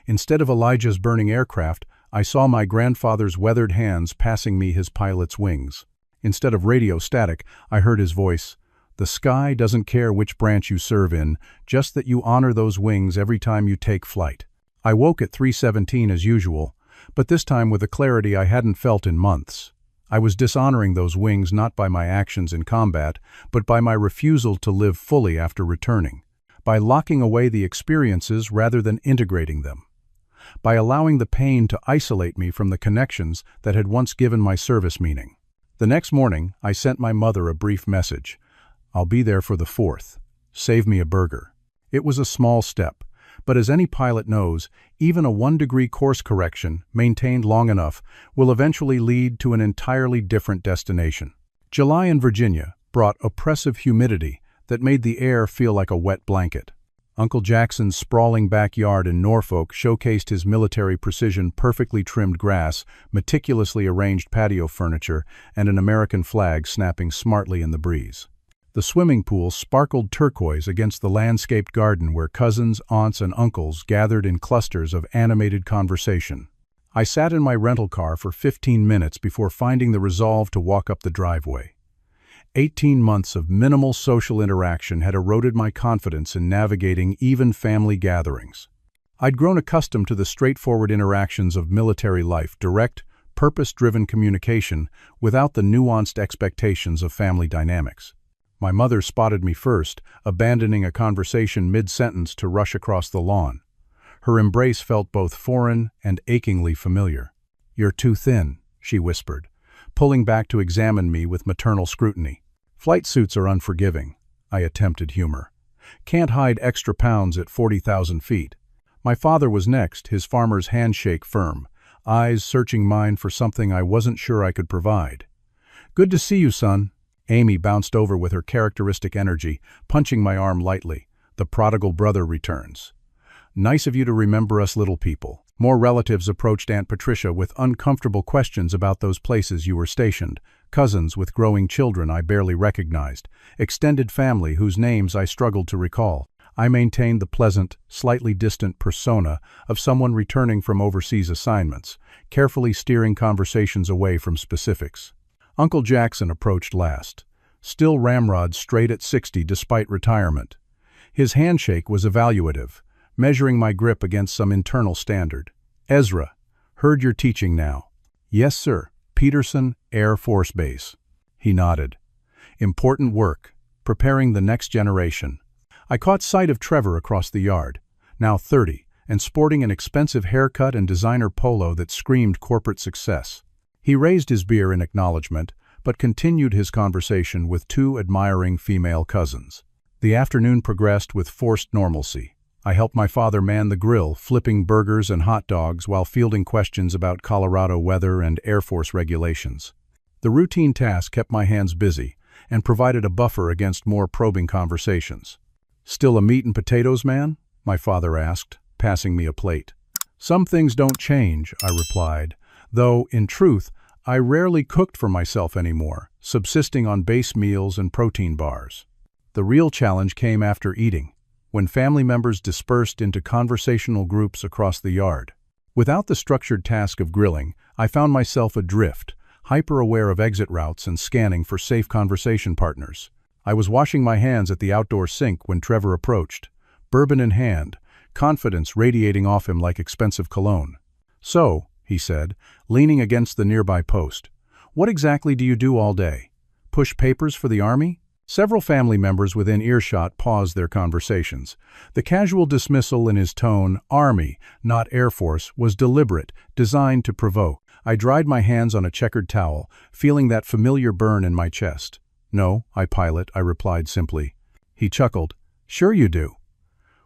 [SPEAKER 2] Instead of Elijah's burning aircraft, I saw my grandfather's weathered hands passing me his pilot's wings. Instead of radio static, I heard his voice. "The sky doesn't care which branch you serve in, just that you honor those wings every time you take flight." I woke at 3:17 as usual, but this time with a clarity I hadn't felt in months. I was dishonoring those wings not by my actions in combat, but by my refusal to live fully after returning, by locking away the experiences rather than integrating them, by allowing the pain to isolate me from the connections that had once given my service meaning. The next morning, I sent my mother a brief message. "I'll be there for the 4th. Save me a burger." It was a small step, but as any pilot knows, even a 1-degree course correction, maintained long enough, will eventually lead to an entirely different destination. July in Virginia brought oppressive humidity that made the air feel like a wet blanket. Uncle Jackson's sprawling backyard in Norfolk showcased his military precision, perfectly trimmed grass, meticulously arranged patio furniture, and an American flag snapping smartly in the breeze. The swimming pool sparkled turquoise against the landscaped garden where cousins, aunts, and uncles gathered in clusters of animated conversation. I sat in my rental car for 15 minutes before finding the resolve to walk up the driveway. 18 months of minimal social interaction had eroded my confidence in navigating even family gatherings. I'd grown accustomed to the straightforward interactions of military life, direct, purpose-driven communication without the nuanced expectations of family dynamics. My mother spotted me first, abandoning a conversation mid-sentence to rush across the lawn. Her embrace felt both foreign and achingly familiar. "You're too thin," she whispered, pulling back to examine me with maternal scrutiny. "Flight suits are unforgiving," I attempted humor. "Can't hide extra pounds at 40,000 feet." My father was next, his farmer's handshake firm, eyes searching mine for something I wasn't sure I could provide. "Good to see you, son." Amy bounced over with her characteristic energy, punching my arm lightly. "The prodigal brother returns." "Nice of you to remember us little people." More relatives approached Aunt Patricia with uncomfortable questions about those places you were stationed, cousins with growing children I barely recognized, extended family whose names I struggled to recall. I maintained the pleasant, slightly distant persona of someone returning from overseas assignments, carefully steering conversations away from specifics. Uncle Jackson approached last, still ramrod straight at 60 despite retirement. His handshake was evaluative, measuring my grip against some internal standard. "Ezra," Heard you're teaching now. Yes, sir. Peterson Air Force Base. He nodded. Important work. Preparing the next generation. I caught sight of Trevor across the yard, now 30, and sporting an expensive haircut and designer polo that screamed corporate success. He raised his beer in acknowledgement, but continued his conversation with two admiring female cousins. The afternoon progressed with forced normalcy. I helped my father man the grill, flipping burgers and hot dogs while fielding questions about Colorado weather and Air Force regulations. The routine task kept my hands busy and provided a buffer against more probing conversations. "Still a meat and potatoes man?" my father asked, passing me a plate. "Some things don't change," I replied, though, in truth, I rarely cooked for myself anymore, subsisting on base meals and protein bars. The real challenge came after eating, when family members dispersed into conversational groups across the yard. Without the structured task of grilling, I found myself adrift, hyper-aware of exit routes and scanning for safe conversation partners. I was washing my hands at the outdoor sink when Trevor approached, bourbon in hand, confidence radiating off him like expensive cologne. "So," he said, leaning against the nearby post, "what exactly do you do all day? Push papers for the Army?" Several family members within earshot paused their conversations. The casual dismissal in his tone, Army, not Air Force, was deliberate, designed to provoke. I dried my hands on a checkered towel, feeling that familiar burn in my chest. "No, I pilot," I replied simply. He chuckled. "Sure you do.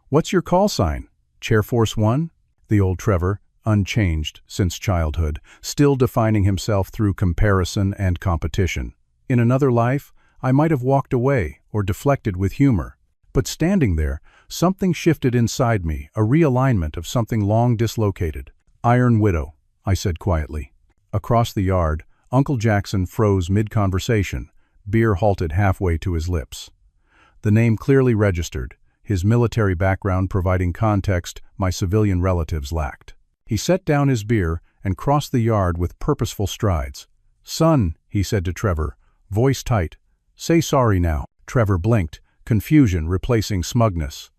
[SPEAKER 2] What's your call sign? Chair Force One?" The old Trevor, unchanged since childhood, still defining himself through comparison and competition. In another life, I might have walked away or deflected with humor. But standing there, something shifted inside me, a realignment of something long dislocated. "Iron Widow," I said quietly. Across the yard, Uncle Jackson froze mid-conversation, beer halted halfway to his lips. The name clearly registered, his military background providing context my civilian relatives lacked. He set down his beer and crossed the yard with purposeful strides. "Son," he said to Trevor, voice tight, "say sorry now." Trevor blinked, confusion replacing smugness.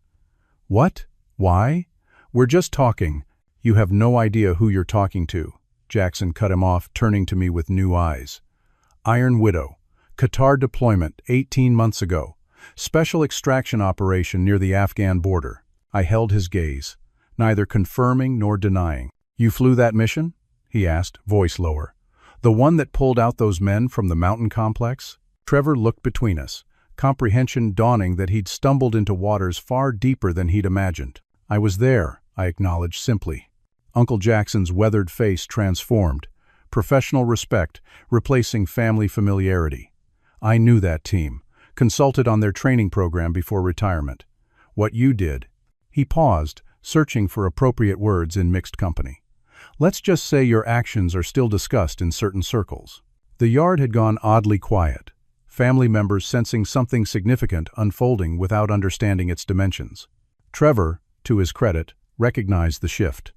[SPEAKER 2] "What? Why? We're just talking. You have no idea who you're talking to." Jackson cut him off, turning to me with new eyes. "Iron Widow. Qatar deployment 18 months ago. Special extraction operation near the Afghan border." I held his gaze, neither confirming nor denying. "You flew that mission?" he asked, voice lower. "The one that pulled out those men from the mountain complex?" Trevor looked between us, comprehension dawning that he'd stumbled into waters far deeper than he'd imagined. "I was there," I acknowledged simply. Uncle Jackson's weathered face transformed, professional respect replacing family familiarity. "I knew that team, consulted on their training program before retirement. What you did..." He paused, searching for appropriate words in mixed company. "Let's just say your actions are still discussed in certain circles." The yard had gone oddly quiet, family members sensing something significant unfolding without understanding its dimensions. Trevor, to his credit, recognized the shift.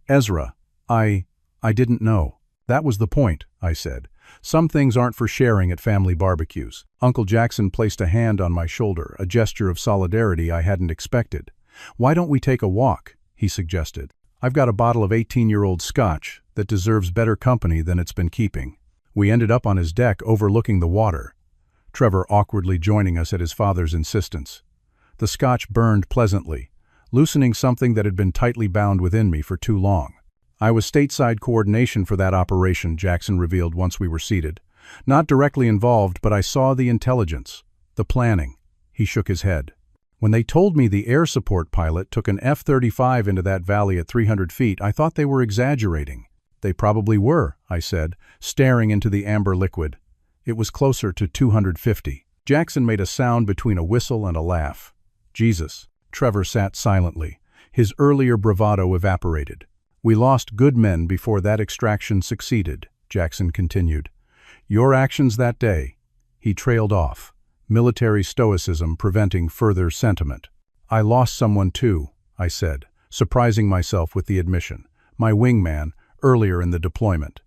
[SPEAKER 2] "Ezra, I didn't know." "That was the point," I said. "Some things aren't for sharing at family barbecues." Uncle Jackson placed a hand on my shoulder, a gesture of solidarity I hadn't expected. "Why don't we take a walk?" he suggested. "I've got a bottle of 18-year-old scotch that deserves better company than it's been keeping." We ended up on his deck overlooking the water, Trevor awkwardly joining us at his father's insistence. The scotch burned pleasantly, loosening something that had been tightly bound within me for too long. "I was stateside coordination for that operation," Jackson revealed once we were seated. "Not directly involved, but I saw the intelligence, the planning." He shook his head. "When they told me the air support pilot took an F-35 into that valley at 300 feet, I thought they were exaggerating." "They probably were," I said, staring into the amber liquid. "It was closer to 250. Jackson made a sound between a whistle and a laugh. "Jesus." Trevor sat silently. His earlier bravado evaporated. "We lost good men before that extraction succeeded," Jackson continued. "Your actions that day..." He trailed off, military stoicism preventing further sentiment. "I lost someone too," I said, surprising myself with the admission. "My wingman, earlier in the deployment.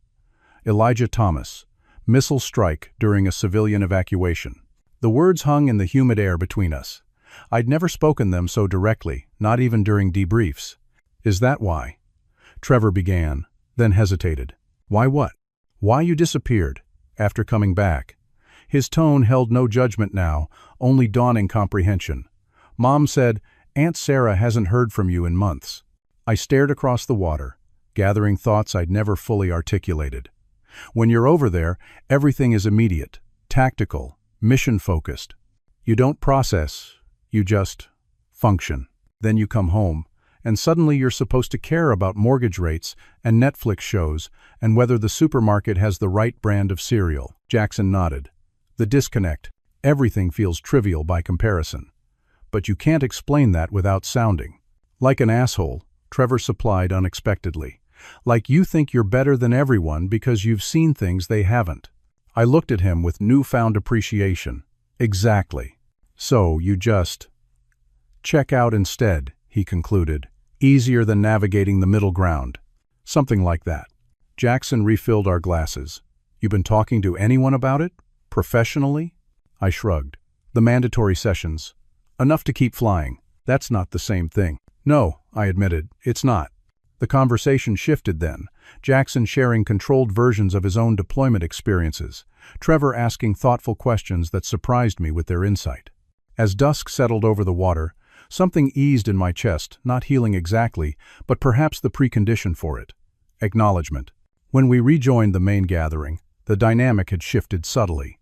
[SPEAKER 2] Elijah Thomas. Missile strike during a civilian evacuation." The words hung in the humid air between us. I'd never spoken them so directly, not even during debriefs. "Is that why?" Trevor began, then hesitated. Why what? Why you disappeared, after coming back? His tone held no judgment now, only dawning comprehension. Mom said, Aunt Sarah hasn't heard from you in months. I stared across the water, gathering thoughts I'd never fully articulated. When you're over there, everything is immediate, tactical, mission-focused. You don't process, you just function. Then you come home, and suddenly you're supposed to care about mortgage rates and Netflix shows and whether the supermarket has the right brand of cereal. Jackson nodded. The disconnect. Everything feels trivial by comparison. But you can't explain that without sounding like an asshole, Trevor supplied unexpectedly. Like you think you're better than everyone because you've seen things they haven't. I looked at him with newfound appreciation. Exactly. So you just check out instead, he concluded. Easier than navigating the middle ground. Something like that. Jackson refilled our glasses. You been talking to anyone about it? Professionally? I shrugged. The mandatory sessions. Enough to keep flying. That's not the same thing. No, I admitted, it's not. The conversation shifted then, Jackson sharing controlled versions of his own deployment experiences, Trevor asking thoughtful questions that surprised me with their insight. As dusk settled over the water, something eased in my chest, not healing exactly, but perhaps the precondition for it. Acknowledgement. When we rejoined the main gathering, the dynamic had shifted subtly.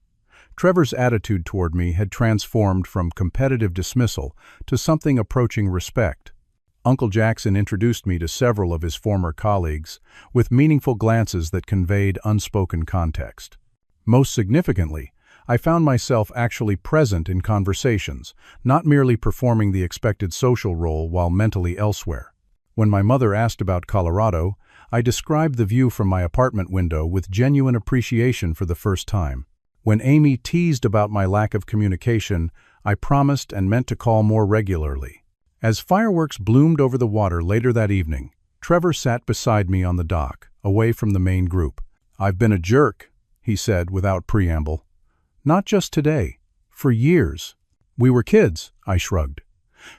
[SPEAKER 2] Trevor's attitude toward me had transformed from competitive dismissal to something approaching respect. Uncle Jackson introduced me to several of his former colleagues, with meaningful glances that conveyed unspoken context. Most significantly, I found myself actually present in conversations, not merely performing the expected social role while mentally elsewhere. When my mother asked about Colorado, I described the view from my apartment window with genuine appreciation for the first time. When Amy teased about my lack of communication, I promised and meant to call more regularly. As fireworks bloomed over the water later that evening, Trevor sat beside me on the dock, away from the main group. I've been a jerk, he said without preamble. Not just today, for years. We were kids, I shrugged.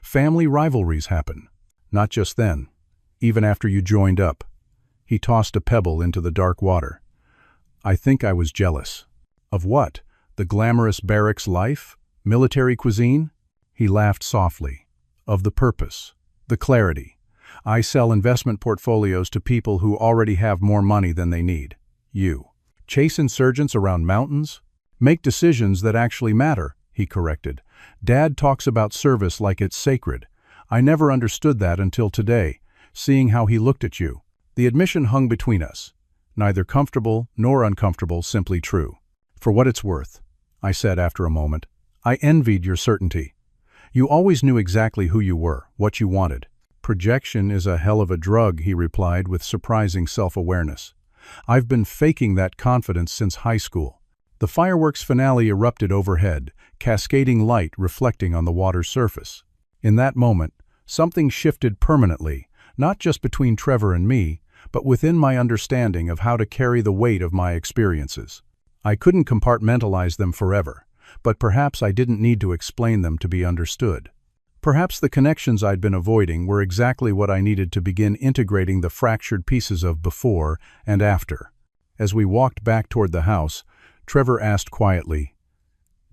[SPEAKER 2] Family rivalries happen. Not just then, even after you joined up. He tossed a pebble into the dark water. I think I was jealous. Of what? The glamorous barracks life? Military cuisine? He laughed softly. Of the purpose, the clarity. I sell investment portfolios to people who already have more money than they need. You. Chase insurgents around mountains? Make decisions that actually matter, he corrected. Dad talks about service like it's sacred. I never understood that until today, seeing how he looked at you. The admission hung between us. Neither comfortable nor uncomfortable, simply true. For what it's worth, I said after a moment, I envied your certainty. You always knew exactly who you were, what you wanted. Projection is a hell of a drug, he replied with surprising self-awareness. I've been faking that confidence since high school. The fireworks finale erupted overhead, cascading light reflecting on the water's surface. In that moment, something shifted permanently, not just between Trevor and me, but within my understanding of how to carry the weight of my experiences. I couldn't compartmentalize them forever, but perhaps I didn't need to explain them to be understood. Perhaps the connections I'd been avoiding were exactly what I needed to begin integrating the fractured pieces of before and after. As we walked back toward the house, Trevor asked quietly,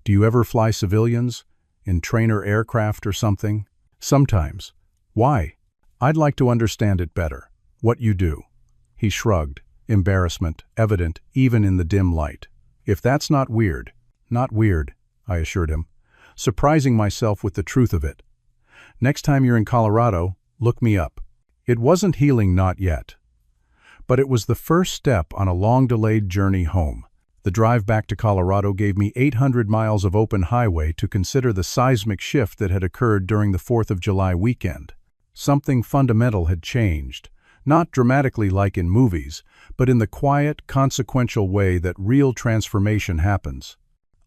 [SPEAKER 2] "Do you ever fly civilians? In trainer aircraft or something?" "Sometimes." "Why?" "I'd like to understand it better. What you do." He shrugged, embarrassment evident even in the dim light. "If that's not weird." "Not weird," I assured him, surprising myself with the truth of it. "Next time you're in Colorado, look me up." It wasn't healing, not yet. But it was the first step on a long-delayed journey home. The drive back to Colorado gave me 800 miles of open highway to consider the seismic shift that had occurred during the 4th of July weekend. Something fundamental had changed, not dramatically like in movies, but in the quiet, consequential way that real transformation happens.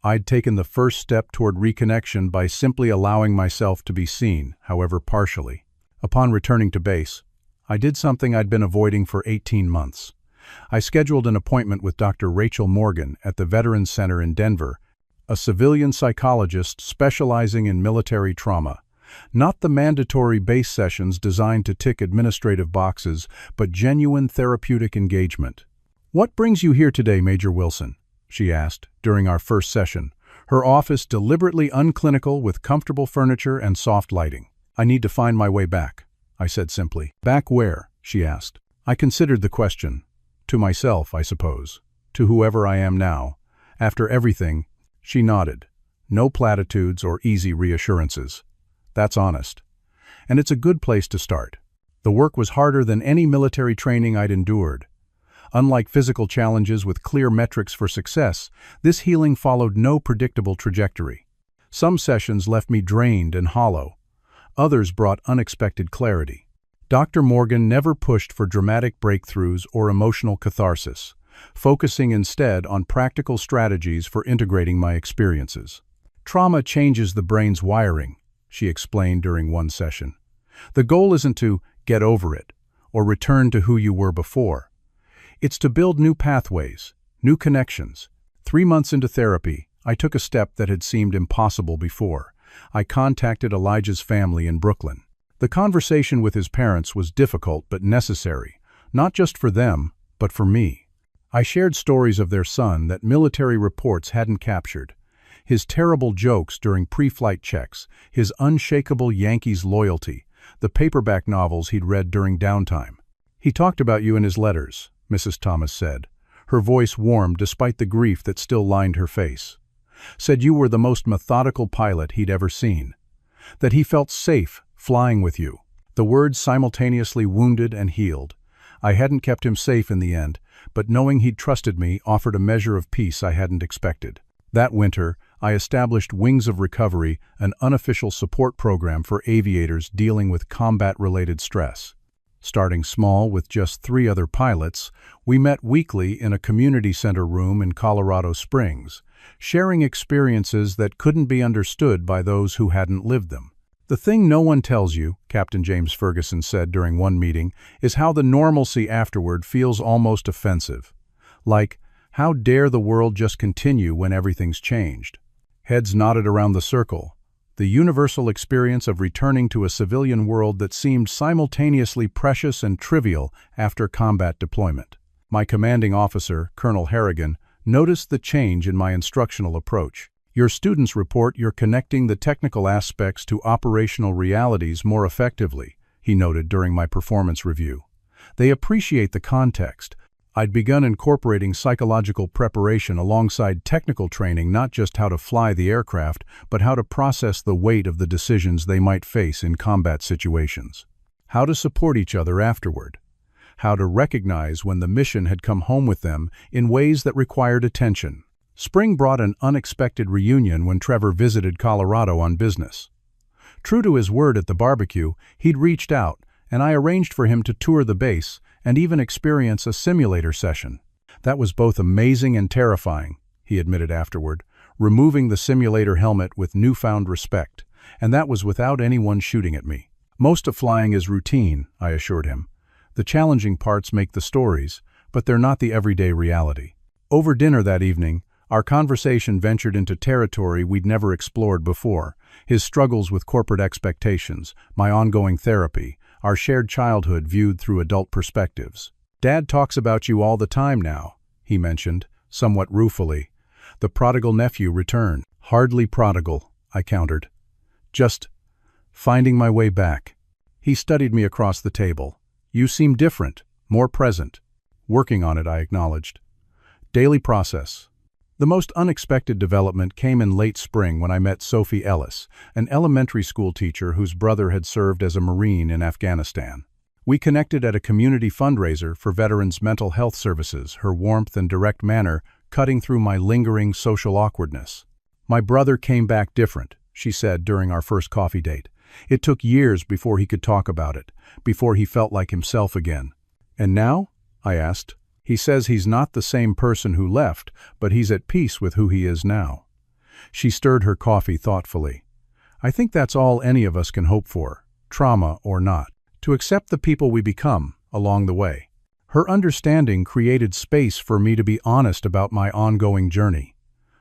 [SPEAKER 2] I'd taken the first step toward reconnection by simply allowing myself to be seen, however partially. Upon returning to base, I did something I'd been avoiding for 18 months. I scheduled an appointment with Dr. Rachel Morgan at the Veterans Center in Denver, a civilian psychologist specializing in military trauma. Not the mandatory base sessions designed to tick administrative boxes, but genuine therapeutic engagement. "What brings you here today, Major Wilson?" she asked during our first session, her office deliberately unclinical with comfortable furniture and soft lighting. "I need to find my way back," I said simply. "Back where?" she asked. I considered the question. To myself, I suppose. To whoever I am now. After everything, she nodded. No platitudes or easy reassurances. That's honest. And it's a good place to start. The work was harder than any military training I'd endured. Unlike physical challenges with clear metrics for success, this healing followed no predictable trajectory. Some sessions left me drained and hollow. Others brought unexpected clarity. Dr. Morgan never pushed for dramatic breakthroughs or emotional catharsis, focusing instead on practical strategies for integrating my experiences. "Trauma changes the brain's wiring," she explained during one session. "The goal isn't to get over it or return to who you were before. It's to build new pathways, new connections." 3 months into therapy, I took a step that had seemed impossible before. I contacted Elijah's family in Brooklyn. The conversation with his parents was difficult but necessary, not just for them, but for me. I shared stories of their son that military reports hadn't captured. His terrible jokes during pre-flight checks, his unshakable Yankees loyalty, the paperback novels he'd read during downtime. "He talked about you in his letters," Mrs. Thomas said. Her voice warmed despite the grief that still lined her face. "Said you were the most methodical pilot he'd ever seen. That he felt safe flying with you." The words simultaneously wounded and healed. I hadn't kept him safe in the end, but knowing he'd trusted me offered a measure of peace I hadn't expected. That winter, I established Wings of Recovery, an unofficial support program for aviators dealing with combat-related stress. Starting small with just 3 other pilots, we met weekly in a community center room in Colorado Springs, sharing experiences that couldn't be understood by those who hadn't lived them. "The thing no one tells you," Captain James Ferguson said during one meeting, "is how the normalcy afterward feels almost offensive. Like, how dare the world just continue when everything's changed?" Heads nodded around the circle. The universal experience of returning to a civilian world that seemed simultaneously precious and trivial after combat deployment. My commanding officer, Colonel Harrigan, noticed the change in my instructional approach. "Your students report you're connecting the technical aspects to operational realities more effectively," he noted during my performance review. "They appreciate the context." I'd begun incorporating psychological preparation alongside technical training, not just how to fly the aircraft, but how to process the weight of the decisions they might face in combat situations. How to support each other afterward. How to recognize when the mission had come home with them in ways that required attention. Spring brought an unexpected reunion when Trevor visited Colorado on business. True to his word at the barbecue, he'd reached out, and I arranged for him to tour the base and even experience a simulator session. "That was both amazing and terrifying," he admitted afterward, removing the simulator helmet with newfound respect, and that was without anyone shooting at me. "Most of flying is routine," I assured him. "The challenging parts make the stories, but they're not the everyday reality." Over dinner that evening, our conversation ventured into territory we'd never explored before: his struggles with corporate expectations, my ongoing therapy, our shared childhood viewed through adult perspectives. "Dad talks about you all the time now," he mentioned, somewhat ruefully. "The prodigal nephew returned." "Hardly prodigal," I countered. "Just finding my way back." He studied me across the table. "You seem different, more present." "Working on it," I acknowledged. "Daily process." The most unexpected development came in late spring when I met Sophie Ellis, an elementary school teacher whose brother had served as a Marine in Afghanistan. We connected at a community fundraiser for veterans' mental health services, her warmth and direct manner cutting through my lingering social awkwardness. "My brother came back different," she said during our first coffee date. "It took years before he could talk about it, before he felt like himself again." "And now?" I asked. "He says he's not the same person who left, but he's at peace with who he is now." She stirred her coffee thoughtfully. "I think that's all any of us can hope for, trauma or not, to accept the people we become along the way." Her understanding created space for me to be honest about my ongoing journey.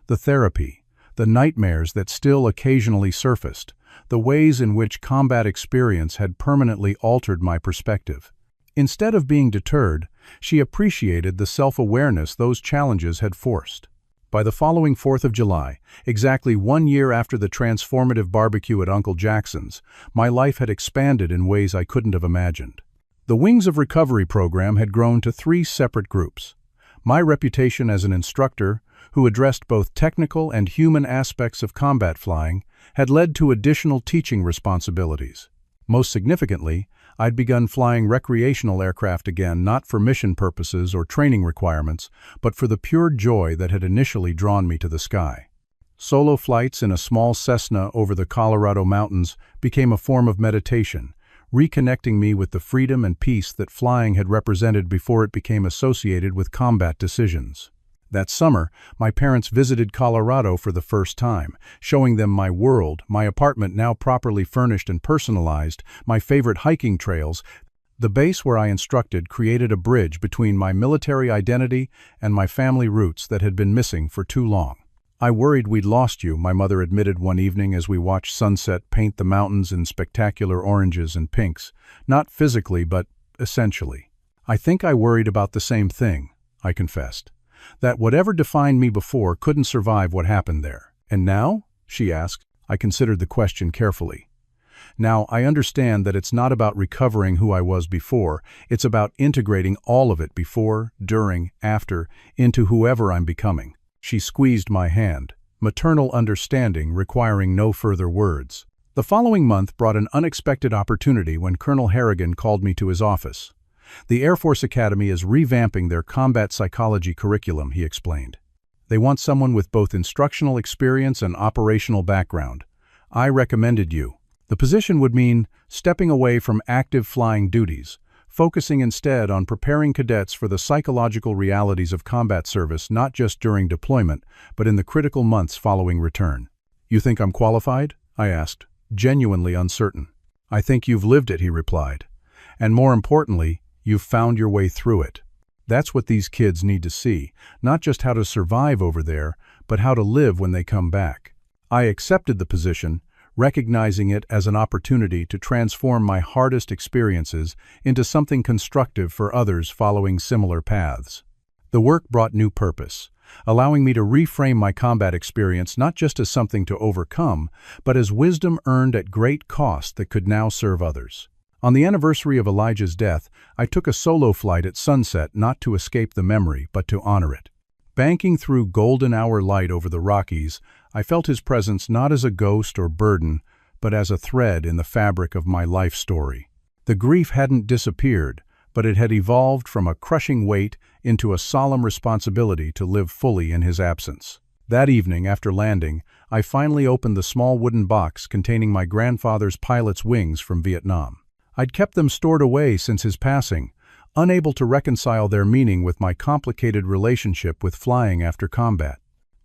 [SPEAKER 2] The therapy, the nightmares that still occasionally surfaced, the ways in which combat experience had permanently altered my perspective. Instead of being deterred, she appreciated the self-awareness those challenges had forced. By the following 4th of July, exactly 1 year after the transformative barbecue at Uncle Jackson's, my life had expanded in ways I couldn't have imagined. The Wings of Recovery program had grown to 3 separate groups. My reputation as an instructor, who addressed both technical and human aspects of combat flying, had led to additional teaching responsibilities. Most significantly, I'd begun flying recreational aircraft again, not for mission purposes or training requirements, but for the pure joy that had initially drawn me to the sky. Solo flights in a small Cessna over the Colorado mountains became a form of meditation, reconnecting me with the freedom and peace that flying had represented before it became associated with combat decisions. That summer, my parents visited Colorado for the first time, showing them my world, my apartment now properly furnished and personalized, my favorite hiking trails. The base where I instructed created a bridge between my military identity and my family roots that had been missing for too long. "I worried we'd lost you," my mother admitted one evening as we watched sunset paint the mountains in spectacular oranges and pinks, not physically but essentially. "I think I worried about the same thing," I confessed. "That whatever defined me before couldn't survive what happened there." "And now?" she asked. I considered the question carefully. "Now, I understand that it's not about recovering who I was before, it's about integrating all of it before, during, after, into whoever I'm becoming." She squeezed my hand, maternal understanding requiring no further words. The following month brought an unexpected opportunity when Colonel Harrigan called me to his office. "The Air Force Academy is revamping their combat psychology curriculum," he explained. "They want someone with both instructional experience and operational background. I recommended you. The position would mean stepping away from active flying duties, focusing instead on preparing cadets for the psychological realities of combat service not just during deployment, but in the critical months following return." "You think I'm qualified?" I asked, genuinely uncertain. "I think you've lived it," he replied. "And more importantly, you've found your way through it. That's what these kids need to see, not just how to survive over there, but how to live when they come back." I accepted the position, recognizing it as an opportunity to transform my hardest experiences into something constructive for others following similar paths. The work brought new purpose, allowing me to reframe my combat experience not just as something to overcome, but as wisdom earned at great cost that could now serve others. On the anniversary of Elijah's death, I took a solo flight at sunset not to escape the memory, but to honor it. Banking through golden hour light over the Rockies, I felt his presence not as a ghost or burden, but as a thread in the fabric of my life story. The grief hadn't disappeared, but it had evolved from a crushing weight into a solemn responsibility to live fully in his absence. That evening, after landing, I finally opened the small wooden box containing my grandfather's pilot's wings from Vietnam. I'd kept them stored away since his passing, unable to reconcile their meaning with my complicated relationship with flying after combat.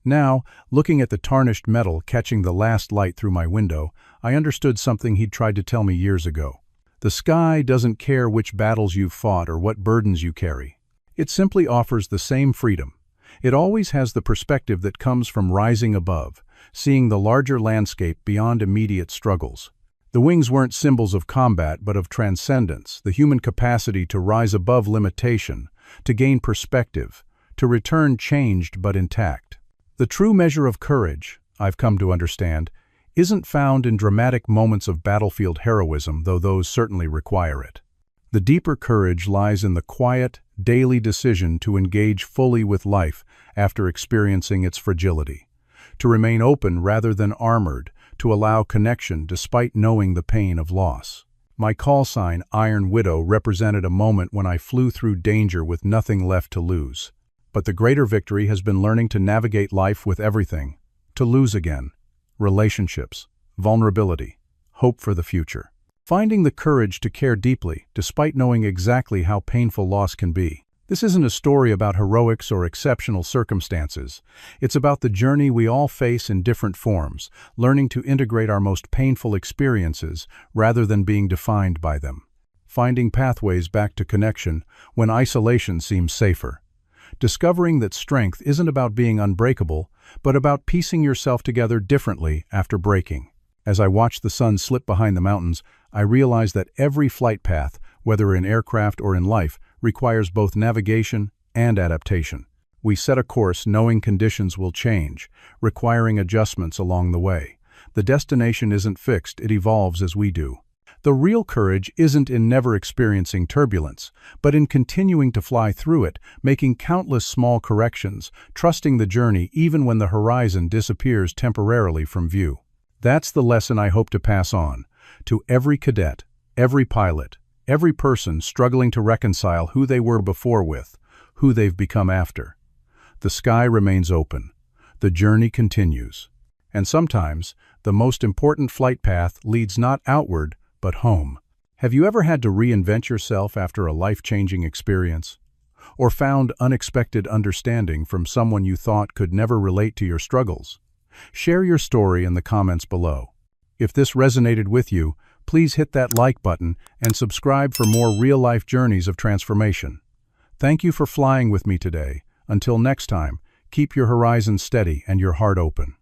[SPEAKER 2] Now, looking at the tarnished metal catching the last light through my window, I understood something he'd tried to tell me years ago. The sky doesn't care which battles you've fought or what burdens you carry. It simply offers the same freedom. It always has the perspective that comes from rising above, seeing the larger landscape beyond immediate struggles. The wings weren't symbols of combat, but of transcendence, the human capacity to rise above limitation, to gain perspective, to return changed but intact. The true measure of courage, I've come to understand, isn't found in dramatic moments of battlefield heroism, though those certainly require it. The deeper courage lies in the quiet, daily decision to engage fully with life after experiencing its fragility, to remain open rather than armored, to allow connection despite knowing the pain of loss. My call sign, Iron Widow, represented a moment when I flew through danger with nothing left to lose. But the greater victory has been learning to navigate life with everything, to lose again, relationships, vulnerability, hope for the future. Finding the courage to care deeply, despite knowing exactly how painful loss can be. This isn't a story about heroics or exceptional circumstances. It's about the journey we all face in different forms, learning to integrate our most painful experiences rather than being defined by them. Finding pathways back to connection when isolation seems safer. Discovering that strength isn't about being unbreakable, but about piecing yourself together differently after breaking. As I watched the sun slip behind the mountains, I realized that every flight path, whether in aircraft or in life, requires both navigation and adaptation. We set a course knowing conditions will change, requiring adjustments along the way. The destination isn't fixed, it evolves as we do. The real courage isn't in never experiencing turbulence, but in continuing to fly through it, making countless small corrections, trusting the journey even when the horizon disappears temporarily from view. That's the lesson I hope to pass on to every cadet, every pilot, every person struggling to reconcile who they were before with who they've become after. The sky remains open. The journey continues. And sometimes, the most important flight path leads not outward, but home. Have you ever had to reinvent yourself after a life-changing experience? Or found unexpected understanding from someone you thought could never relate to your struggles? Share your story in the comments below. If this resonated with you, please hit that like button and subscribe for more real-life journeys of transformation. Thank you for flying with me today. Until next time, keep your horizon steady and your heart open.